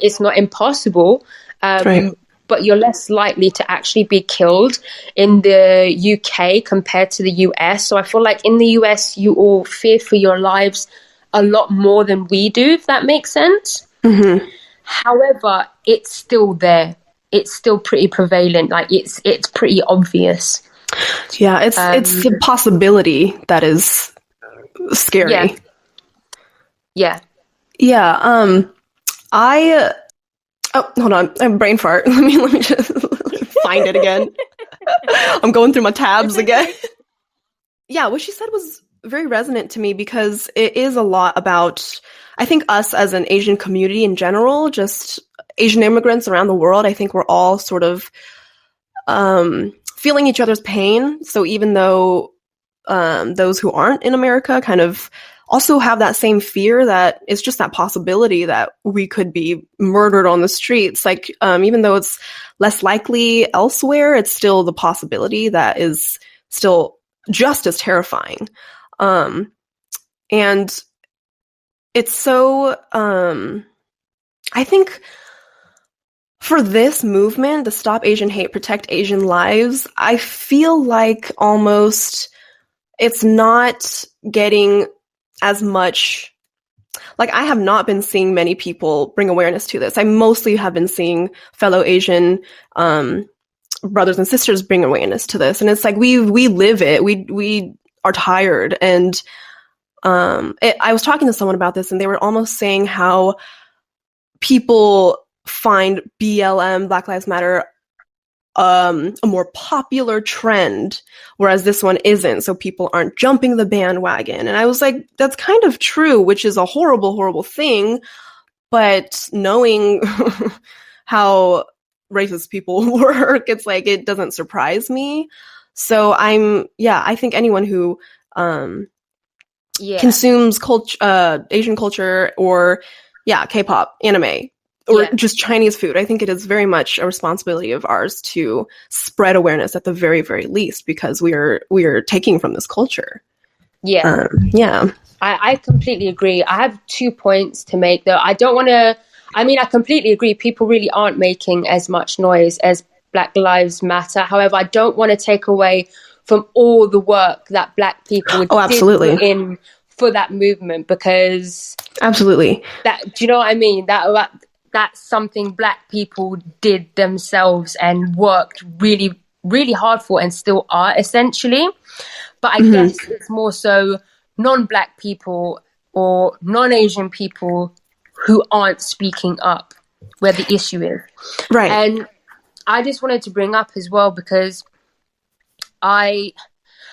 It's not impossible, but you're less likely to actually be killed in the UK compared to the US. So I feel like in the US, you all fear for your lives a lot more than we do, if that makes sense. However, it's still there. It's still pretty prevalent. Like it's pretty obvious. Yeah, it's the possibility that is scary. Yeah. Hold on, I have a brain fart. Let me just find it again. I'm going through my tabs again. Yeah, what she said was very resonant to me because it is a lot about, I think, us as an Asian community in general, just Asian immigrants around the world. I think we're all sort of feeling each other's pain. So even though those who aren't in America kind of also have that same fear that it's just that possibility that we could be murdered on the streets. Like, even though it's less likely elsewhere, it's still the possibility that is still just as terrifying. And it's so, I think for this movement, the Stop Asian Hate, Protect Asian Lives, I feel like almost it's not getting as much, like I have not been seeing many people bring awareness to this. I mostly have been seeing fellow Asian brothers and sisters bring awareness to this. And it's like, we live it. We are tired. And I was talking to someone about this, and they were almost saying how people find BLM, Black Lives Matter, a more popular trend, whereas this one isn't. So people aren't jumping the bandwagon. And I was like, that's kind of true, which is a horrible, horrible thing. But knowing how racist people work, it's like, it doesn't surprise me. So I think anyone who consumes Asian culture, or K-pop, anime, or just Chinese food, I think it is very much a responsibility of ours to spread awareness at the very, very least, because we are taking from this culture. I completely agree. I have 2 points to make, though. I completely agree. People really aren't making as much noise as Black Lives Matter. However, I don't want to take away from all the work that Black people did put in for that movement, because absolutely, that, do you know what I mean? That's something Black people did themselves and worked really, really hard for, and still are, essentially. But I guess it's more so non-Black people or non-Asian people who aren't speaking up where the issue is. Right. And I just wanted to bring up as well, because I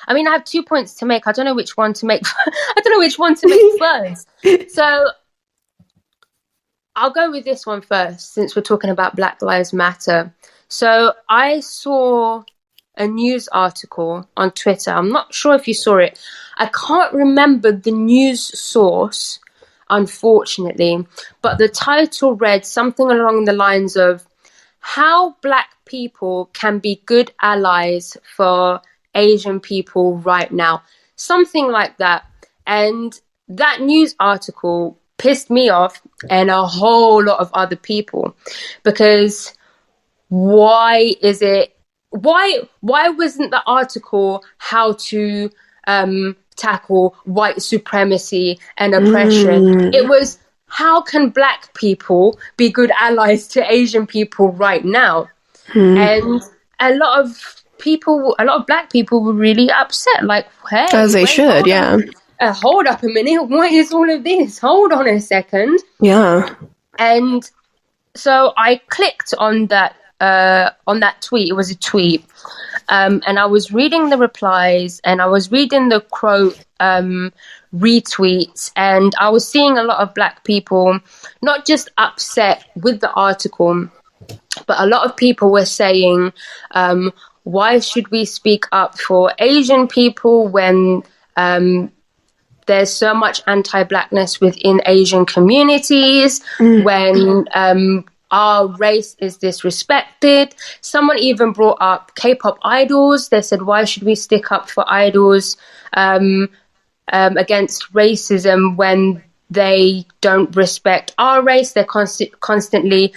have 2 points to make. I don't know which one to make. First. So I'll go with this one first, since we're talking about Black Lives Matter. So I saw a news article on Twitter. I'm not sure if you saw it. I can't remember the news source, unfortunately, but the title read something along the lines of how Black people can be good allies for Asian people right now. Something like that. And that news article pissed me off and a whole lot of other people, because why wasn't the article how to tackle white supremacy and oppression? It was, how can Black people be good allies to Asian people right now? And a lot of Black people were really upset, like, hey, as they should. Hold up a minute, what is all of this? Hold on a second. And so I clicked on that tweet. It was a tweet, and I was reading the replies, and I was reading the quote retweets, and I was seeing a lot of Black people not just upset with the article, but a lot of people were saying, why should we speak up for Asian people when there's so much anti-Blackness within Asian communities, when our race is disrespected? Someone even brought up K-pop idols. They said, why should we stick up for idols against racism when they don't respect our race? They're constantly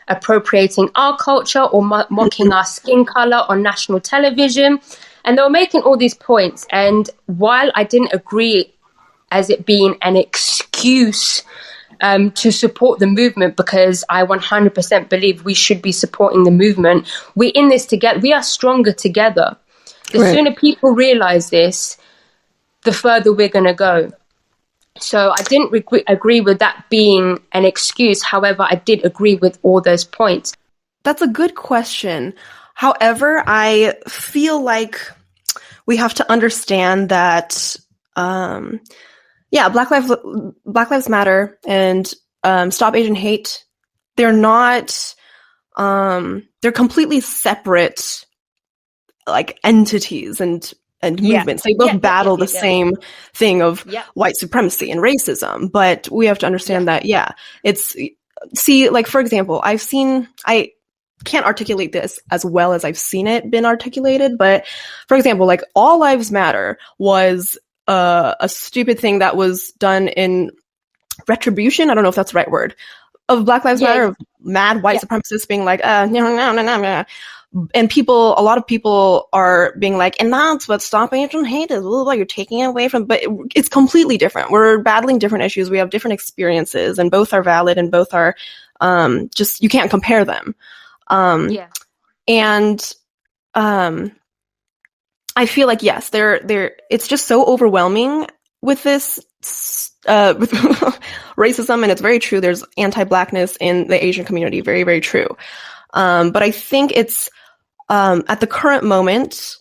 appropriating our culture or mocking our skin color on national television. And they were making all these points. And while I didn't agree as it being an excuse to support the movement, because I 100% believe we should be supporting the movement, we're in this together. We are stronger together. The sooner people realize this, the further we're going to go. So I didn't agree with that being an excuse. However, I did agree with all those points. That's a good question. However, I feel like we have to understand that, Black Lives Matter and Stop Asian Hate, they're not, they're completely separate, like, entities and movements. They both battle the same thing of white supremacy and racism. But we have to understand that, it's, see, like, for example, can't articulate this as well as I've seen it been articulated, but for example, like All Lives Matter was a stupid thing that was done in retribution. I don't know if that's the right word, of Black Lives Matter, of mad white supremacists being like, no. And a lot of people are being like, and that's what stopping it from hate is. Like, you're taking it away from, but it's completely different. We're battling different issues. We have different experiences, and both are valid, and both are just, you can't compare them. And I feel like, yes, it's just so overwhelming with this with racism, and it's very true. There's anti-Blackness in the Asian community, very, very true. But I think it's at the current moment,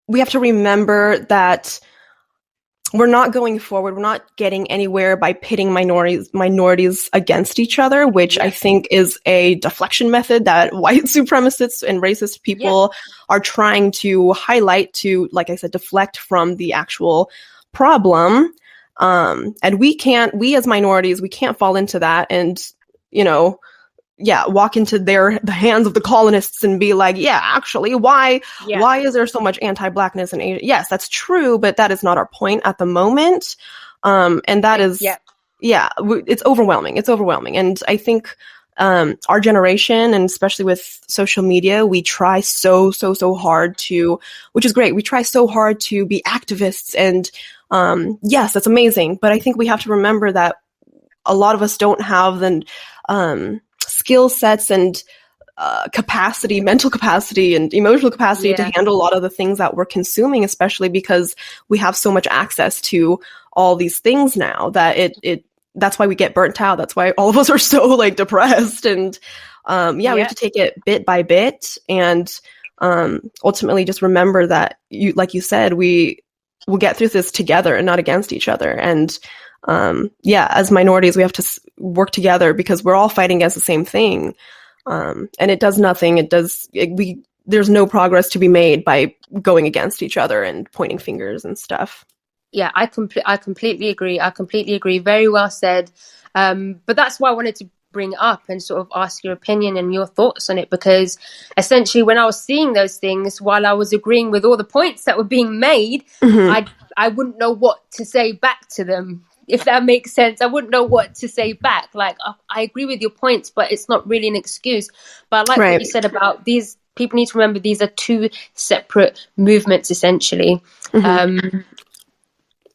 we have to remember that we're not going forward. We're not getting anywhere by pitting minorities against each other, which I think is a deflection method that white supremacists and racist people are trying to highlight to, like I said, deflect from the actual problem. And we as minorities, we can't fall into that and, walk into the hands of the colonists and be like, actually, why is there so much anti-Blackness in Asia? Yes, that's true, but that is not our point at the moment. And that is, it's overwhelming. It's overwhelming. And I think our generation, and especially with social media, we try so hard to, which is great. We try so hard to be activists, and yes, that's amazing. But I think we have to remember that a lot of us don't have the skill sets and capacity, mental capacity and emotional capacity to handle a lot of the things that we're consuming, especially because we have so much access to all these things now that that's why we get burnt out. That's why all of us are so like depressed, and we have to take it bit by bit, and ultimately just remember that like you said, we will get through this together and not against each other. And as minorities, we have to work together because we're all fighting against the same thing. And it does nothing. There's no progress to be made by going against each other and pointing fingers and stuff. Yeah, I completely agree. I completely agree. Very well said. But that's why I wanted to bring it up and sort of ask your opinion and your thoughts on it, because essentially when I was seeing those things, while I was agreeing with all the points that were being made, I wouldn't know what to say back to them. If that makes sense, I wouldn't know what to say back. Like, I agree with your points, but it's not really an excuse. But I like what you said about these. People need to remember these are two separate movements, essentially.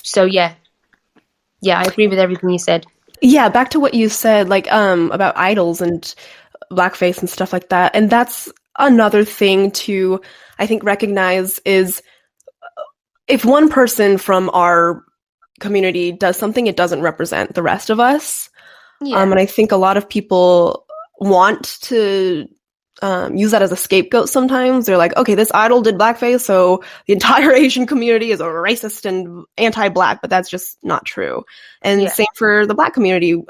So I agree with everything you said. Yeah, back to what you said, like about idols and blackface and stuff like that. And that's another thing to, I think, recognize is if one person from our community does something, it doesn't represent the rest of us. And I think a lot of people want to use that as a scapegoat sometimes. They're like, okay, this idol did blackface, so the entire Asian community is a racist and anti-black, but that's just not true. And same for the Black community.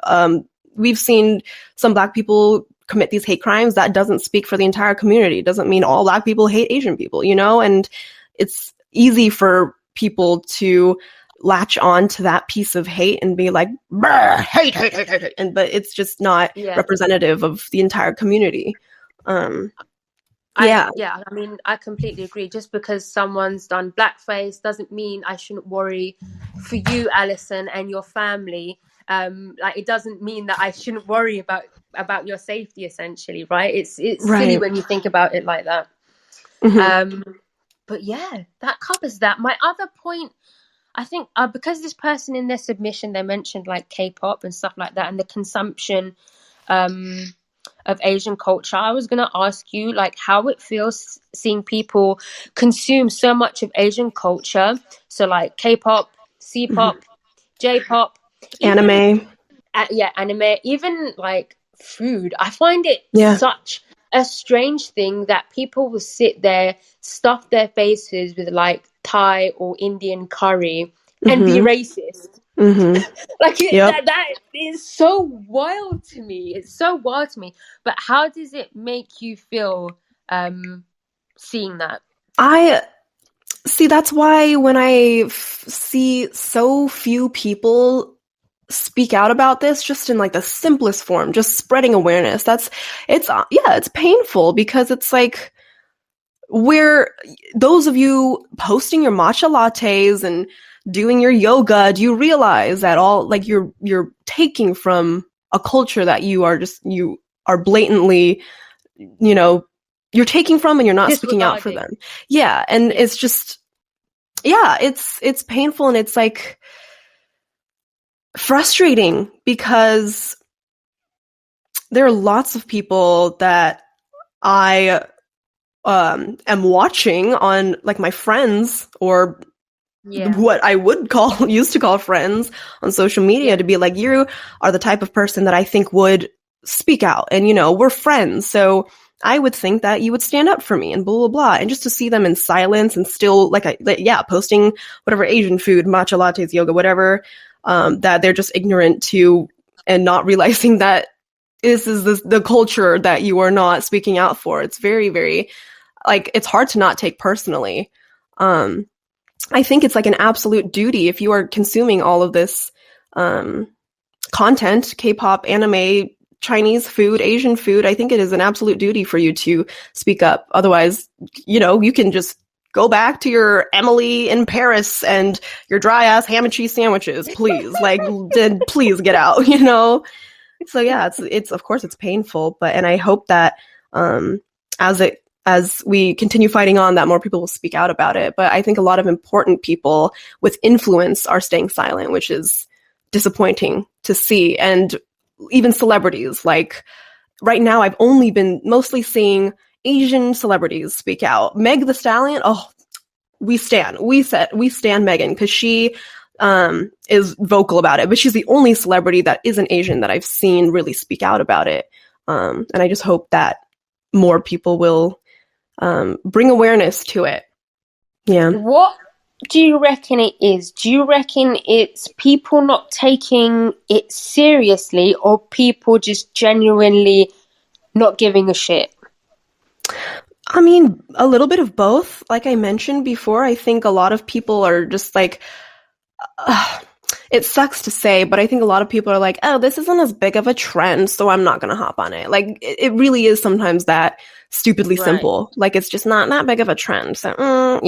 We've seen some Black people commit these hate crimes. That doesn't speak for the entire community. It doesn't mean all Black people hate Asian people, and it's easy for people to latch on to that piece of hate and be like, hate, but it's just not representative of the entire community. I mean, I completely agree. Just because someone's done blackface doesn't mean I shouldn't worry for you, Allison, and your family. Like, it doesn't mean that I shouldn't worry about your safety, essentially, right? It's silly when you think about it like that. But that covers that. My other point, I think, because this person in their submission, they mentioned like K-pop and stuff like that, and the consumption of Asian culture. I was going to ask you like how it feels seeing people consume so much of Asian culture. So like K-pop, C-pop, J-pop, anime. Anime, even like food. I find it such a strange thing that people will sit there, stuff their faces with like Thai or Indian curry and be racist. Like that is so wild to me. It's so wild to me. But how does it make you feel seeing that? I see. That's why when I see so few people speak out about this just in like the simplest form, just spreading awareness. It's painful because it's like, those of you posting your matcha lattes and doing your yoga, do you realize that all like you're taking from a culture that you are blatantly, you're taking from, and you're not speaking out for them. Yeah. And it's just, it's painful, and it's like frustrating because there are lots of people that I am watching on like my friends, or what I would used to call friends on social media, to be like, you are the type of person that I think would speak out, and we're friends, so I would think that you would stand up for me and blah blah blah. And just to see them in silence and still posting whatever Asian food, matcha lattes, yoga, whatever, that they're just ignorant to, and not realizing that this is the culture that you are not speaking out for. It's very, very, like, it's hard to not take personally. I think it's like an absolute duty, if you are consuming all of this content, K-pop, anime, Chinese food, Asian food, I think it is an absolute duty for you to speak up. Otherwise, you can just go back to your Emily in Paris and your dry ass ham and cheese sandwiches, please. Like, then please get out, So yeah, it's of course it's painful, and I hope that as we continue fighting on, that more people will speak out about it. But I think a lot of important people with influence are staying silent, which is disappointing to see. And even celebrities, like right now, I've only been mostly seeing Asian celebrities speak out. Meg the Stallion, we stand Megan, because she is vocal about it, but she's the only celebrity that isn't Asian that I've seen really speak out about it. And I just hope that more people will bring awareness to it. Yeah. What do you reckon it is? Do you reckon it's people not taking it seriously, or people just genuinely not giving a shit? I mean, a little bit of both. Like I mentioned before, I think a lot of people are just like, it sucks to say, but I think a lot of people are like, oh, this isn't as big of a trend, so I'm not going to hop on it. Like, it really is sometimes that stupidly simple. Like, it's just not that big of a trend. So,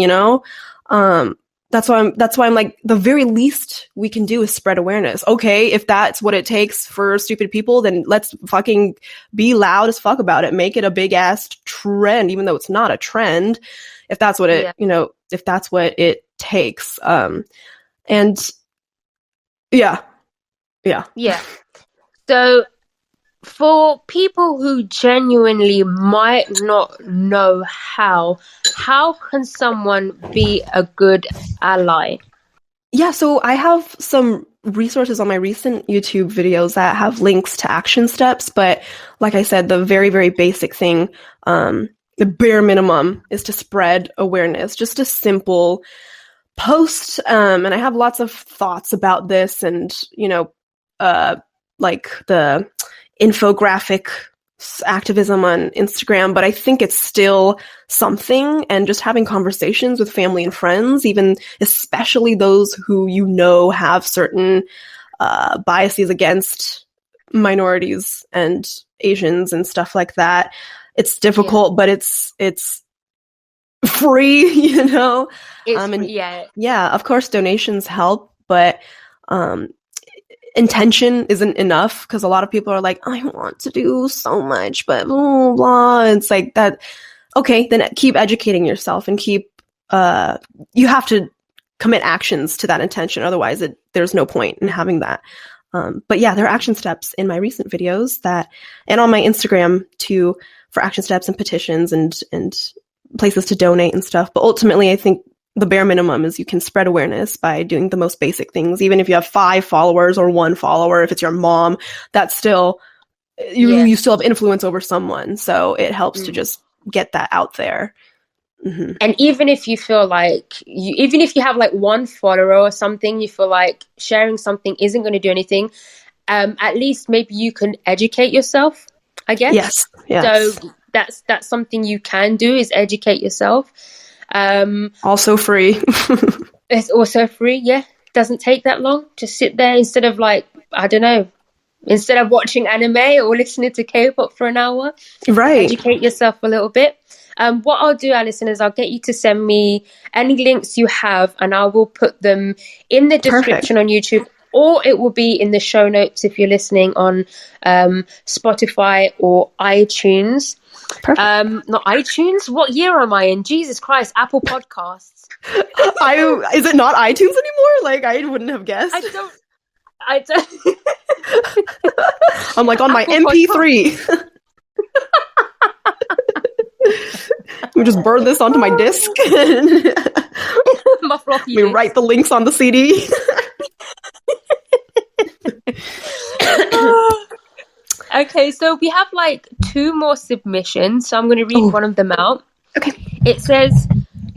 that's why I'm like, the very least we can do is spread awareness. Okay, if that's what it takes for stupid people, then let's fucking be loud as fuck about it. Make it a big ass trend, even though it's not a trend. If that's what if that's what it takes. And yeah. So for people who genuinely might not know how can someone be a good ally? Yeah, so I have some resources on my recent YouTube videos that have links to action steps, but like I said, the very, very basic thing, the bare minimum, is to spread awareness. Just a simple post, and I have lots of thoughts about this, and like the infographic activism on Instagram, but I think it's still something. And just having conversations with family and friends, even especially those who have certain biases against minorities and Asians and stuff like that. It's difficult, but it's free, Yeah, of course donations help, but intention isn't enough, because a lot of people are like, I want to do so much, but blah, blah, blah. And it's like that. Okay, then keep educating yourself and keep, you have to commit actions to that intention. Otherwise there's no point in having that. But yeah, there are action steps in my recent videos and on my Instagram too, for action steps and petitions and places to donate and stuff. But ultimately, I think the bare minimum is you can spread awareness by doing the most basic things. Even if you have 5 followers or 1 follower, if it's your mom, that's still, you still have influence over someone. So it helps to just get that out there. Mm-hmm. And even if you feel like, even if you have like 1 follower or something, you feel like sharing something isn't going to do anything, at least maybe you can educate yourself, I guess. Yes. So that's something you can do, is educate yourself. Also free. It's also free. Yeah. Doesn't take that long. Just sit there instead of like I don't know, instead of watching anime or listening to K-pop for an hour, educate yourself a little bit. What I'll do, Alison, is I'll get you to send me any links you have, and I will put them in the description on YouTube, or it will be in the show notes if you're listening on Spotify or iTunes. Not iTunes? What year am I in? Jesus Christ, Apple Podcasts. Is it not iTunes anymore? Like, I wouldn't have guessed. I don't. I'm like on my MP3. Let me just burn this onto my disc. My floppy Let me write the links on the CD. Okay, so we have like 2 more submissions, so I'm going to read one of them out. Okay. It says,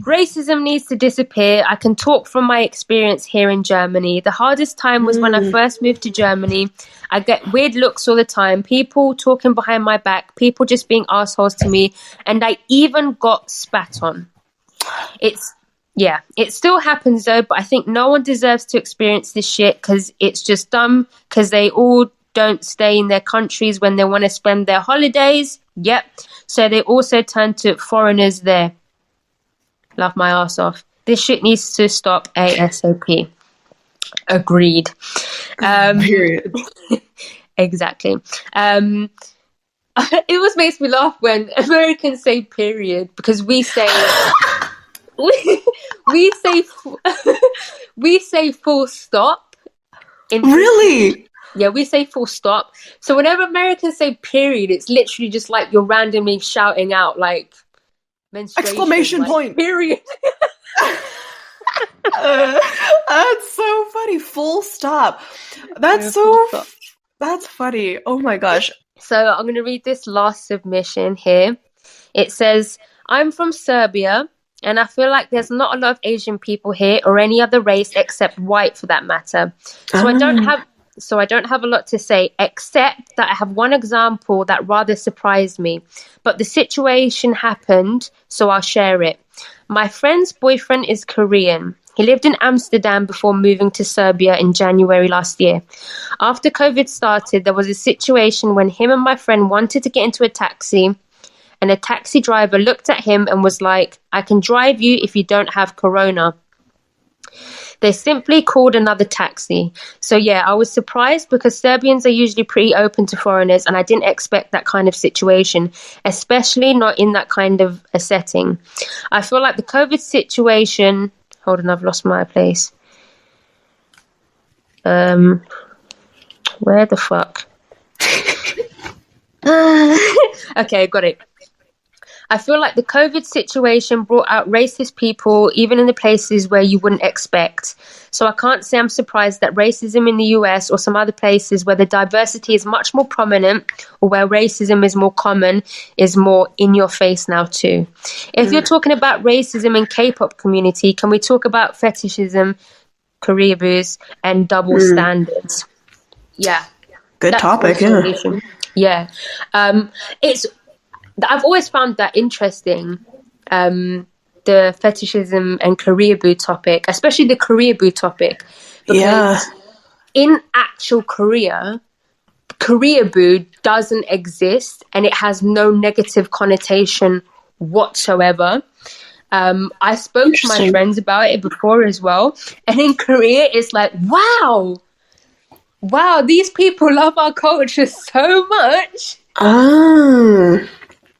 racism needs to disappear. I can talk from my experience here in Germany. The hardest time was when I first moved to Germany. I get weird looks all the time. People talking behind my back. People just being assholes to me. And I even got spat on. It still happens though, but I think no one deserves to experience this shit because it's just dumb because they all don't stay in their countries when they want to spend their holidays. Yep. So they also turn to foreigners there. Laugh my ass off. This shit needs to stop ASAP. Agreed. Period. Exactly. It always makes me laugh when Americans say period because we say we say full stop. Really? Yeah, we say full stop. So whenever Americans say period, it's literally just like you're randomly shouting out like menstruation. Exclamation point. Period. That's so funny. Full stop. That's funny. Oh my gosh. So I'm going to read this last submission here. It says, I'm from Serbia and I feel like there's not a lot of Asian people here or any other race except white for that matter. So I don't have a lot to say, except that I have one example that rather surprised me. But the situation happened, so I'll share it. My friend's boyfriend is Korean. He lived in Amsterdam before moving to Serbia in January last year. After COVID started, there was a situation when him and my friend wanted to get into a taxi, and a taxi driver looked at him and was like, I can drive you if you don't have corona. They simply called another taxi. So yeah, I was surprised because Serbians are usually pretty open to foreigners and I didn't expect that kind of situation, especially not in that kind of a setting. I feel like the COVID situation... Hold on, I've lost my place. Where the fuck? Okay, got it. I feel like the COVID situation brought out racist people even in the places where you wouldn't expect. So I can't say I'm surprised that racism in the US or some other places where the diversity is much more prominent or where racism is more common is more in your face now too. If you're talking about racism in K-pop community, can we talk about fetishism, career boost, and double standards? Yeah. Good topic, yeah. I've always found that interesting, the fetishism and career boo topic, especially the career boo topic. Because in actual Korea, career boo doesn't exist and it has no negative connotation whatsoever. I spoke to my friends about it before as well. And in Korea, it's like, wow, these people love our culture so much.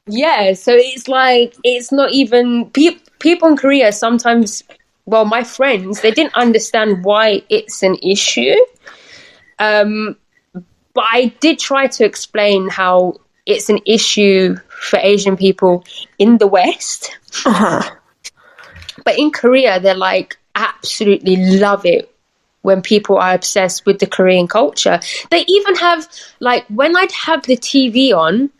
Yeah, so it's like, it's not even... People in Korea sometimes... Well, my friends, they didn't understand why it's an issue. But I did try to explain how it's an issue for Asian people in the West. But in Korea, they're like, absolutely love it when people are obsessed with the Korean culture. They even have, like, when I'd have the TV on,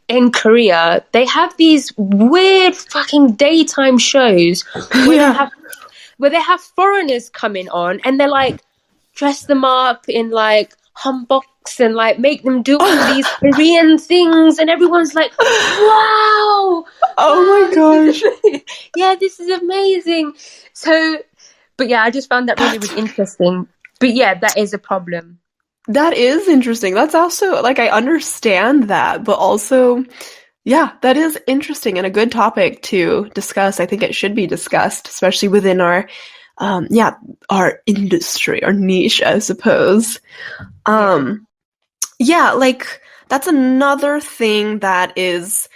in Korea, they have these weird fucking daytime shows where they have foreigners coming on and they're like dress them up in like hanboks and like make them do all these Korean things and everyone's like, wow, oh my gosh. Yeah, this is amazing. So, but yeah, I just found that really, really interesting. But yeah, that is a problem. That is interesting. That's also, like, I understand that, but also, yeah, that is interesting and a good topic to discuss. I think it should be discussed, especially within our industry, our niche, I suppose. Yeah, like, that's another thing that is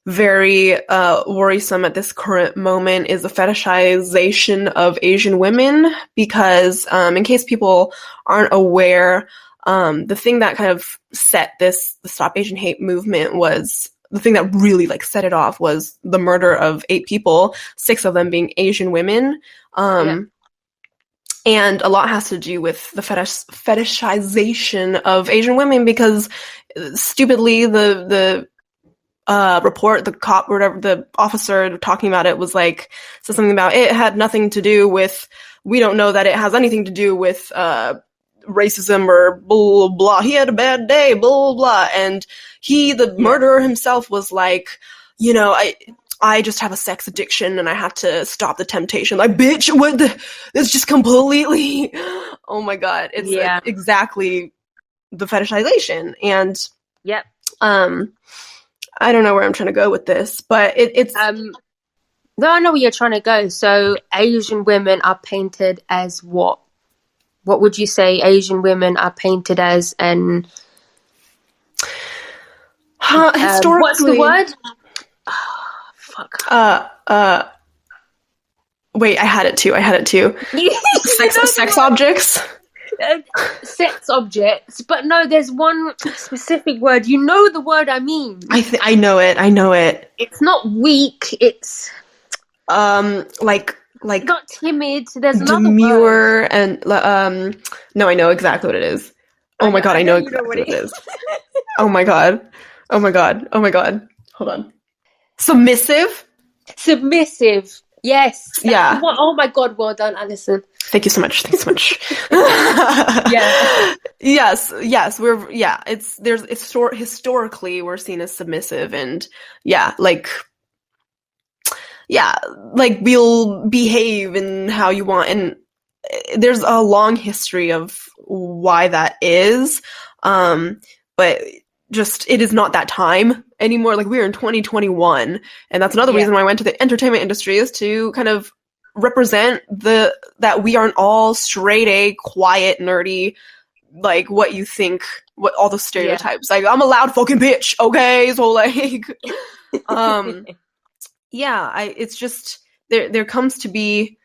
very worrisome at this current moment is the fetishization of Asian women, because in case people aren't aware, the thing that kind of set the Stop Asian Hate movement was the thing that really like set it off was the murder of 8 people, 6 of them being Asian women. And a lot has to do with the fetishization of Asian women, because stupidly the report, the cop or whatever, the officer talking about it was like, said something about it had nothing to do with, we don't know that it has anything to do with racism or blah, blah, blah. He had a bad day, blah, blah, blah. And the murderer himself was like, you know, I just have a sex addiction and I have to stop the temptation. Like, bitch, it's just completely, oh my God. It's like exactly the fetishization. And I don't know where I'm trying to go with this, but it's no, I know where you're trying to go. So Asian women are painted as what? What would you say Asian women are painted as? And historically, what's the word? Oh, fuck. Wait, I had it too. Sex objects. Sex objects, but no, there's one specific word. You know the word I mean. I know it. It's not weak. It's like not timid. There's another demure word. And no, I know exactly what it is. Oh my God, I know exactly what it is. Oh my god. Hold on. Submissive. Yes. Yeah. Oh my God. Well done, Allison. Thank you so much. Yeah. Yes. Historically we're seen as submissive, and like we'll behave in how you want, and there's a long history of why that is, but just it is not that time anymore. Like, we're in 2021, and that's another reason why I went to the entertainment industry, is to kind of represent that we aren't all straight A, quiet, nerdy, like what you think, what all the stereotypes. Like, I'm a loud fucking bitch, okay? So like it's just there comes to be,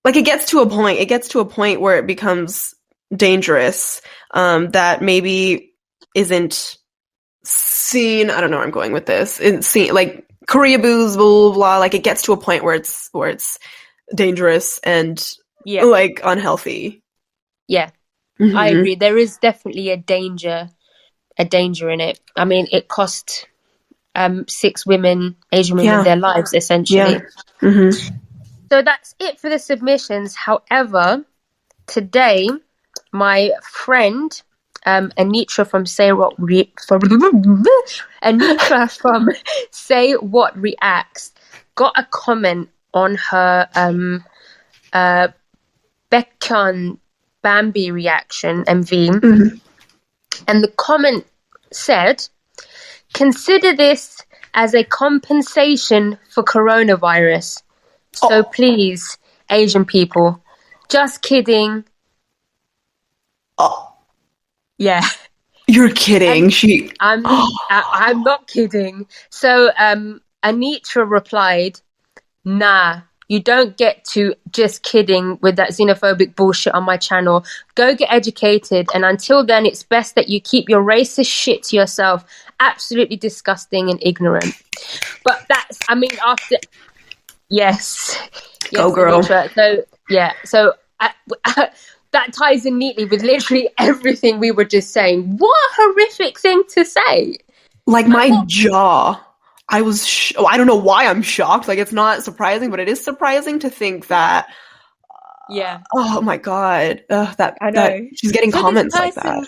like, it gets to a point where it becomes dangerous, that maybe isn't seen. I don't know where I'm going with this. It's seen, like, Korea booze, blah, blah, blah. Like, it gets to a point where it's dangerous and like unhealthy. Yeah. Mm-hmm. I agree. There is definitely a danger in it. I mean, it cost 6 Asian women their lives, essentially. So that's it for the submissions. However, today my friend Anitra from Say What Reacts got a comment on her Baekhyun Bambi reaction MV, and the comment said, "Consider this as a compensation for coronavirus. So please, Asian people, just kidding." Oh. Yeah. You're kidding. I'm not kidding. So Anitra replied, "Nah, you don't get to just kidding with that xenophobic bullshit on my channel. Go get educated, and until then, it's best that you keep your racist shit to yourself. Absolutely disgusting and ignorant." But that's, I mean, after... Yes, go girl. Anitra. So that ties in neatly with literally everything we were just saying. What a horrific thing to say. Like, my jaw. I was... I don't know why I'm shocked. Like, it's not surprising, but it is surprising to think that... oh my God. I know. That she's getting comments like that.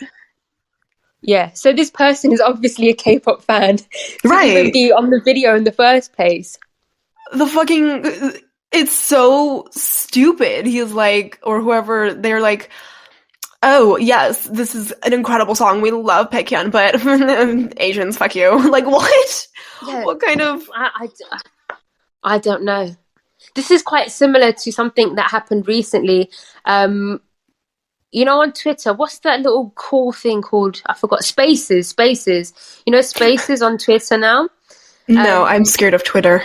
Yeah, so this person is obviously a K-pop fan. Right. To even be on the video in the first place. The fucking... It's so stupid. He is like... Or whoever, they're like... Oh, yes, this is an incredible song. We love Baekhyun, but Asians, fuck you. Like, what? Yeah. What kind of... I don't know. This is quite similar to something that happened recently. You know, on Twitter, what's that little cool thing called? I forgot. Spaces. You know, Spaces on Twitter now? No, I'm scared of Twitter.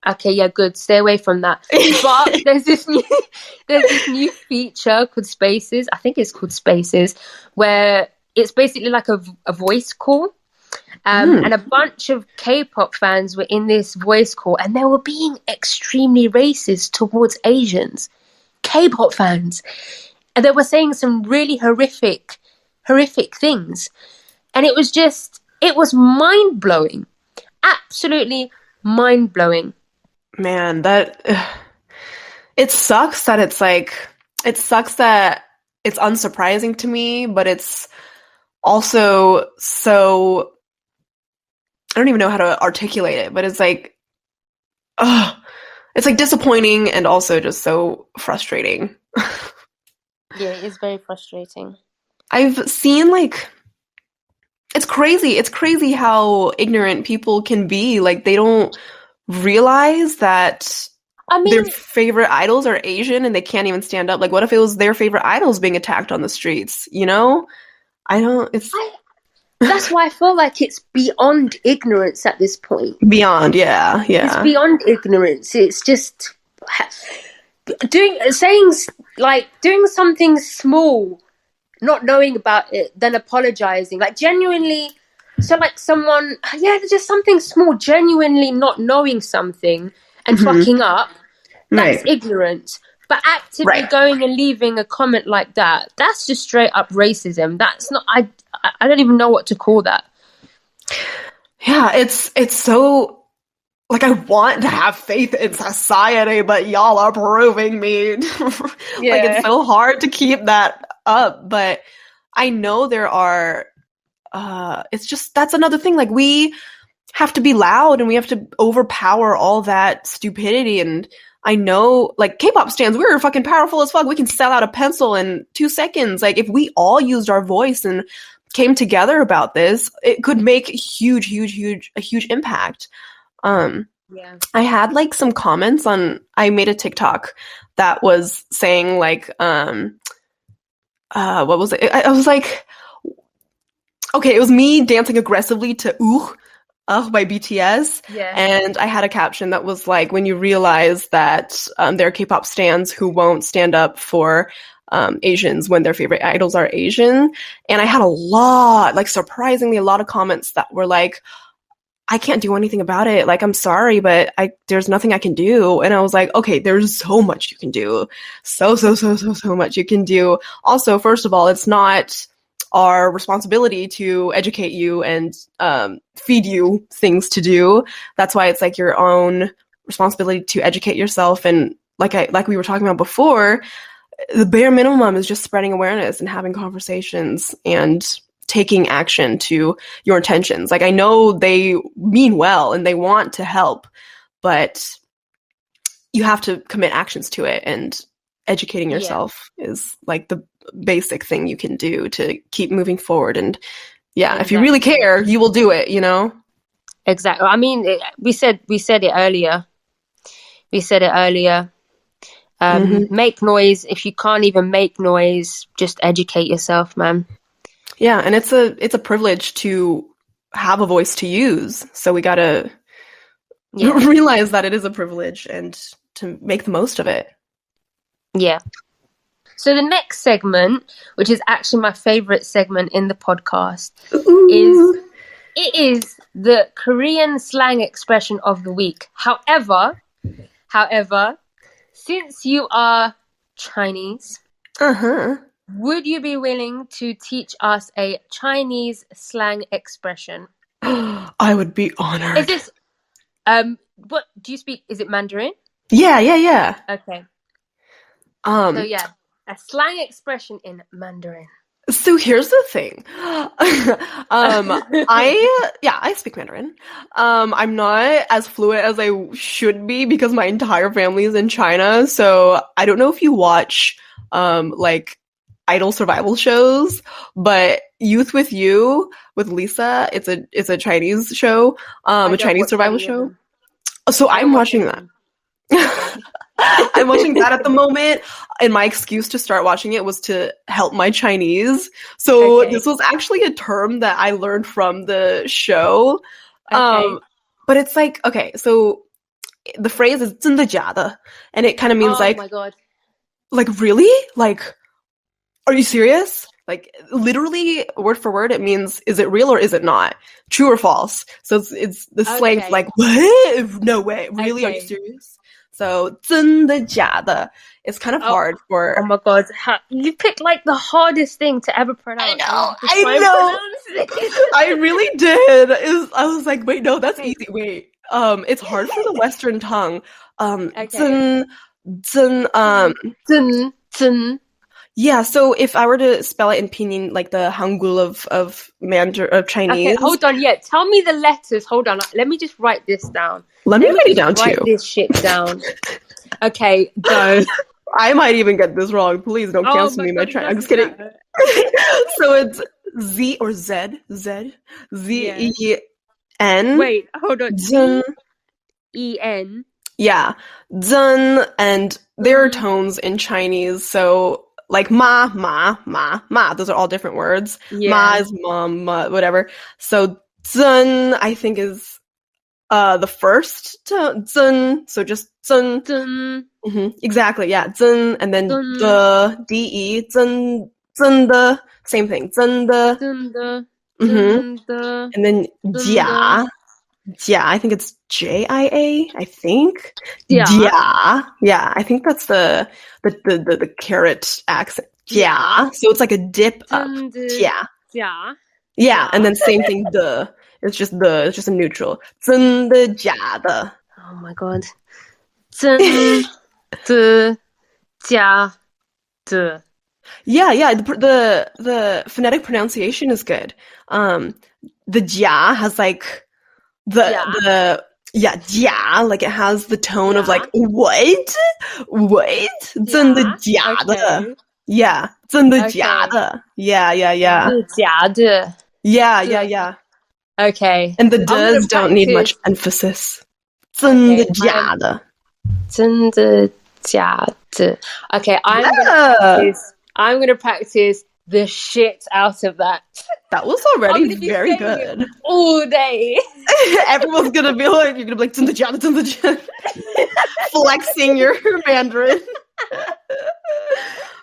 Okay, yeah, good. Stay away from that. But there's this new feature called Spaces. I think it's called Spaces, where it's basically like a voice call. And a bunch of K-pop fans were in this voice call, and they were being extremely racist towards Asians. K-pop fans. And they were saying some really horrific things. And it was mind-blowing. Absolutely mind-blowing. Man, it sucks that it sucks that it's unsurprising to me, but it's also so, I don't even know how to articulate it, but it's like disappointing and also just so frustrating. Yeah, it is very frustrating. I've seen it's crazy how ignorant people can be. Like, they don't realize that their favorite idols are Asian and they can't even stand up. Like, what if it was their favorite idols being attacked on the streets, you know? That's why I feel like it's beyond ignorance at this point. Beyond, yeah. It's beyond ignorance. It's just doing something small, not knowing about it, then apologizing. Like, genuinely, so like someone, just something small, genuinely not knowing something and fucking up, that's ignorance. But actively going and leaving a comment like that, that's just straight up racism. That's not, I don't even know what to call that. Yeah, it's so, like, I want to have faith in society, but y'all are proving me. Like, it's so hard to keep that up. But I know there are, it's just, that's another thing. Like, we have to be loud and we have to overpower all that stupidity. And I know, like, K-pop stans, we're fucking powerful as fuck. We can sell out a pencil in 2 seconds. Like, if we all used our voice and came together about this, it could make a huge impact. I had like some comments I made a TikTok that was saying like, what was it? I was like, okay, it was me dancing aggressively to by BTS. Yeah. And I had a caption that was like, when you realize that there are K-pop stans who won't stand up for Asians when their favorite idols are Asian. And I had surprisingly a lot of comments that were like, I can't do anything about it. Like, I'm sorry, but there's nothing I can do. And I was like, okay, there's so much you can do. So much you can do. Also, first of all, it's not our responsibility to educate you and feed you things to do. That's why it's like your own responsibility to educate yourself. And like we were talking about before, the bare minimum is just spreading awareness and having conversations and taking action to your intentions. Like, I know they mean well and they want to help, but you have to commit actions to it, and educating yourself is like the basic thing you can do to keep moving forward. And exactly. If you really care, you will do it, you know? Exactly. I mean, we said it earlier. Make noise. If you can't even make noise, just educate yourself, man. Yeah, and it's a privilege to have a voice to use. So we gotta realize that it is a privilege and to make the most of it. Yeah. So the next segment, which is actually my favorite segment in the podcast, is the Korean slang expression of the week. However, since you are Chinese, would you be willing to teach us a Chinese slang expression? I would be honored. Is this what do you speak? Is it Mandarin? Yeah. Okay. So yeah, a slang expression in Mandarin. So here's the thing. I speak Mandarin. I'm not as fluent as I should be because my entire family is in China. So I don't know if you watch like idol survival shows, but Youth with You with Lisa, it's a Chinese show, a Chinese survival show. So I'm watching that. Okay. I'm watching that at the moment, and my excuse to start watching it was to help my Chinese. So this was actually a term that I learned from the show. But it's like, okay, so the phrase is 真的假的, and it kind of means oh my God. Like really? Like, are you serious? Like, literally, word for word, it means, is it real or is it not? True or false? So it's the slang like, what? No way. Really? Are you serious? So, 真的假的. It's kind of hard for... Oh my God. You picked like the hardest thing to ever pronounce. I know. I really did. I was like, wait, no, that's easy. Wait. It's hard for the Western tongue. 真. Yeah, so if I were to spell it in pinyin, like the Hangul of Mandarin, of Chinese. Okay, hold on, tell me the letters. Hold on, let me just write this down. Let me write it down too. Write this shit down. Okay, go. I might even get this wrong. Please don't cancel me my track. I'm just kidding. So it's Z or Z. Z-E-N. Wait, hold on. Z-E-N. Yeah. Zhen, and there are tones in Chinese, so like ma, those are all different words. Ma is mom, ma, whatever. So zhen, I think, is the first tone. Zhen, so just zhen. Exactly, yeah. Zhen, and then the, D-E, zhen de, same thing. Zhen de. And then jia. Yeah, I think it's J-I-A, I think. Yeah, I think that's the carrot accent. Yeah. So it's like a dip up. Yeah, and then same thing, the. It's just a neutral. 真的假的. Oh my God. 真的假的. Yeah, the phonetic pronunciation is good. The jia has like jia, like it has the tone of like what? 真的假的. Yeah, 真的假的. Yeah. 假的. Yeah. Okay. And the does don't need much emphasis. 真的假的. 真的假的. Okay, I'm gonna practice the shit out of that. That was already very good. All day. Everyone's gonna be like, you're gonna be like, 真的假的, 真的假的. Flexing your Mandarin.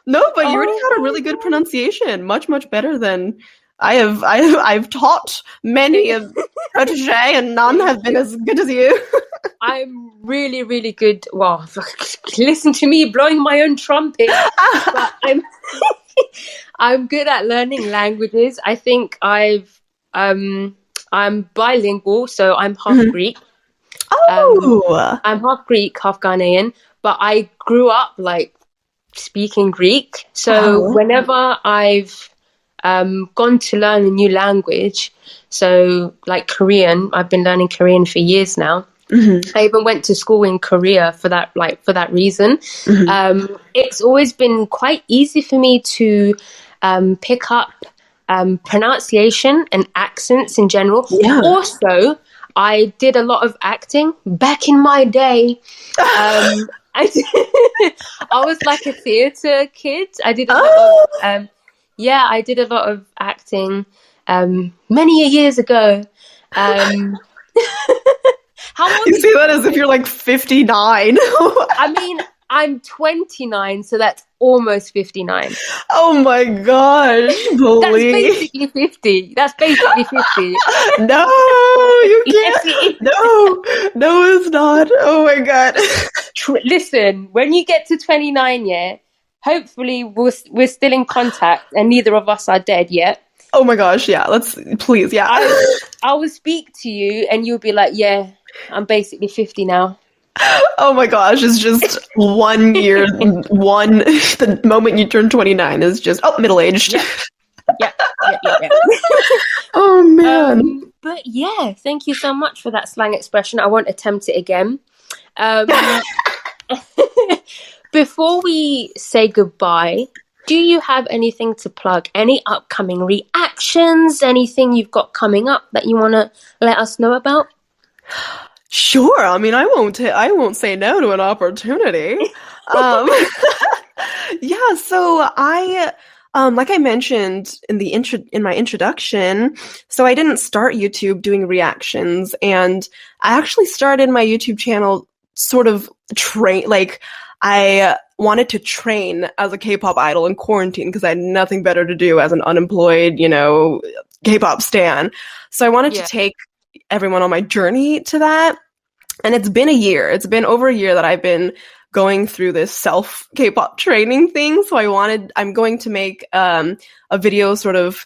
No, but you already had a really good pronunciation. Much, much better than I've taught many of protege, and none have been as good as you. I'm really, really good. Well, listen to me blowing my own trumpet. But I'm good at learning languages. I think I'm bilingual, so I'm half Greek. I'm half Greek, half Ghanaian, but I grew up like speaking Greek. So whenever I've gone to learn a new language, so like Korean, I've been learning Korean for years now. I even went to school in Korea for that reason. It's always been quite easy for me to pick up pronunciation and accents in general. Also, I did a lot of acting back in my day. I was like a theatre kid. I did a lot of I did a lot of acting many years ago. How old you say that as if you're like 59. I mean, I'm 29, so that's almost 59. Oh my gosh, That's basically 50. No, you can't. No, it's not. Oh my God. Listen, when you get to 29, hopefully we're still in contact and neither of us are dead yet. Oh my gosh, yeah. Please. I will speak to you and you'll be like, yeah, I'm basically 50 now. Oh my gosh, it's just 1 year, the moment you turn 29 is just, middle-aged. Yeah. Oh man. But yeah, thank you so much for that slang expression. I won't attempt it again. Before we say goodbye, Do you have anything to plug? Any upcoming reactions? Anything you've got coming up that you want to let us know about? Sure. I mean, I won't say no to an opportunity. Yeah, so like I mentioned in my introduction, so I didn't start YouTube doing reactions, and I actually started my YouTube channel sort of I wanted to train as a K-pop idol in quarantine because I had nothing better to do as an unemployed, K-pop stan. So I wanted to take everyone on my journey to that. And it's been a year. It's been over a year that I've been going through this self K-pop training thing. So I'm going to make a video sort of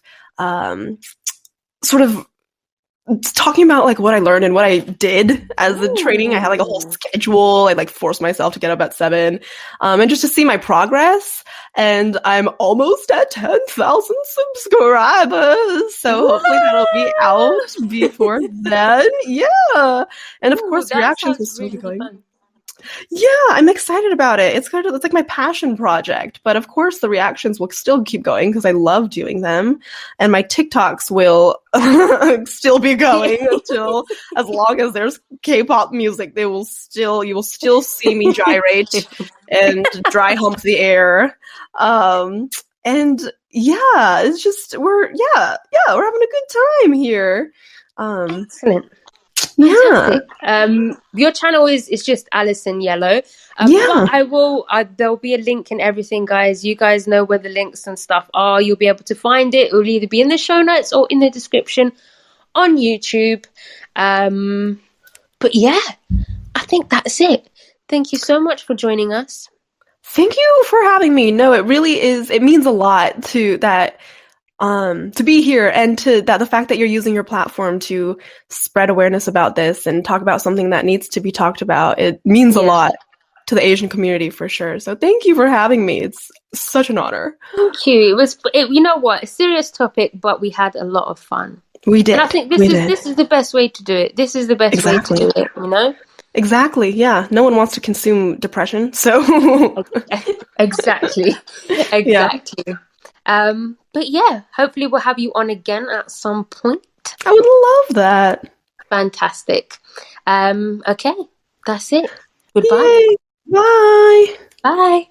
talking about like what I learned and what I did as the training. I had like a whole schedule. I like forced myself to get up at 7, and just to see my progress. And I'm almost at 10,000 subscribers, so hopefully that'll be out before then. Yeah, and of course reactions will still be going. Fun. Yeah, I'm excited about it. It's like my passion project, but of course the reactions will still keep going because I love doing them, and my TikToks will still be going until as long as there's K-pop music. You will still see me gyrate and dry hump the air. And yeah, it's just we're having a good time here. Excellent. Yeah. Your channel is just Allison Yellow. There'll be a link and everything, guys. You guys know where the links and stuff are. You'll be able to find it. It will either be in the show notes or in the description on YouTube. But yeah, I think that's it. Thank you so much for joining us. Thank you for having me. No, it really is. It means a lot to be here, and to the fact that you're using your platform to spread awareness about this and talk about something that needs to be talked about. It means a lot to the Asian community for sure. So thank you for having me. It's such an honor. Thank you. You know what? A serious topic, but we had a lot of fun. We did. And I think this is the best way to do it. This is the best way to do it, Exactly. Yeah. No one wants to consume depression. So Exactly. Yeah. But yeah, hopefully we'll have you on again at some point. I would love that. Fantastic. Okay, that's it. Goodbye. Yay. Bye. Bye.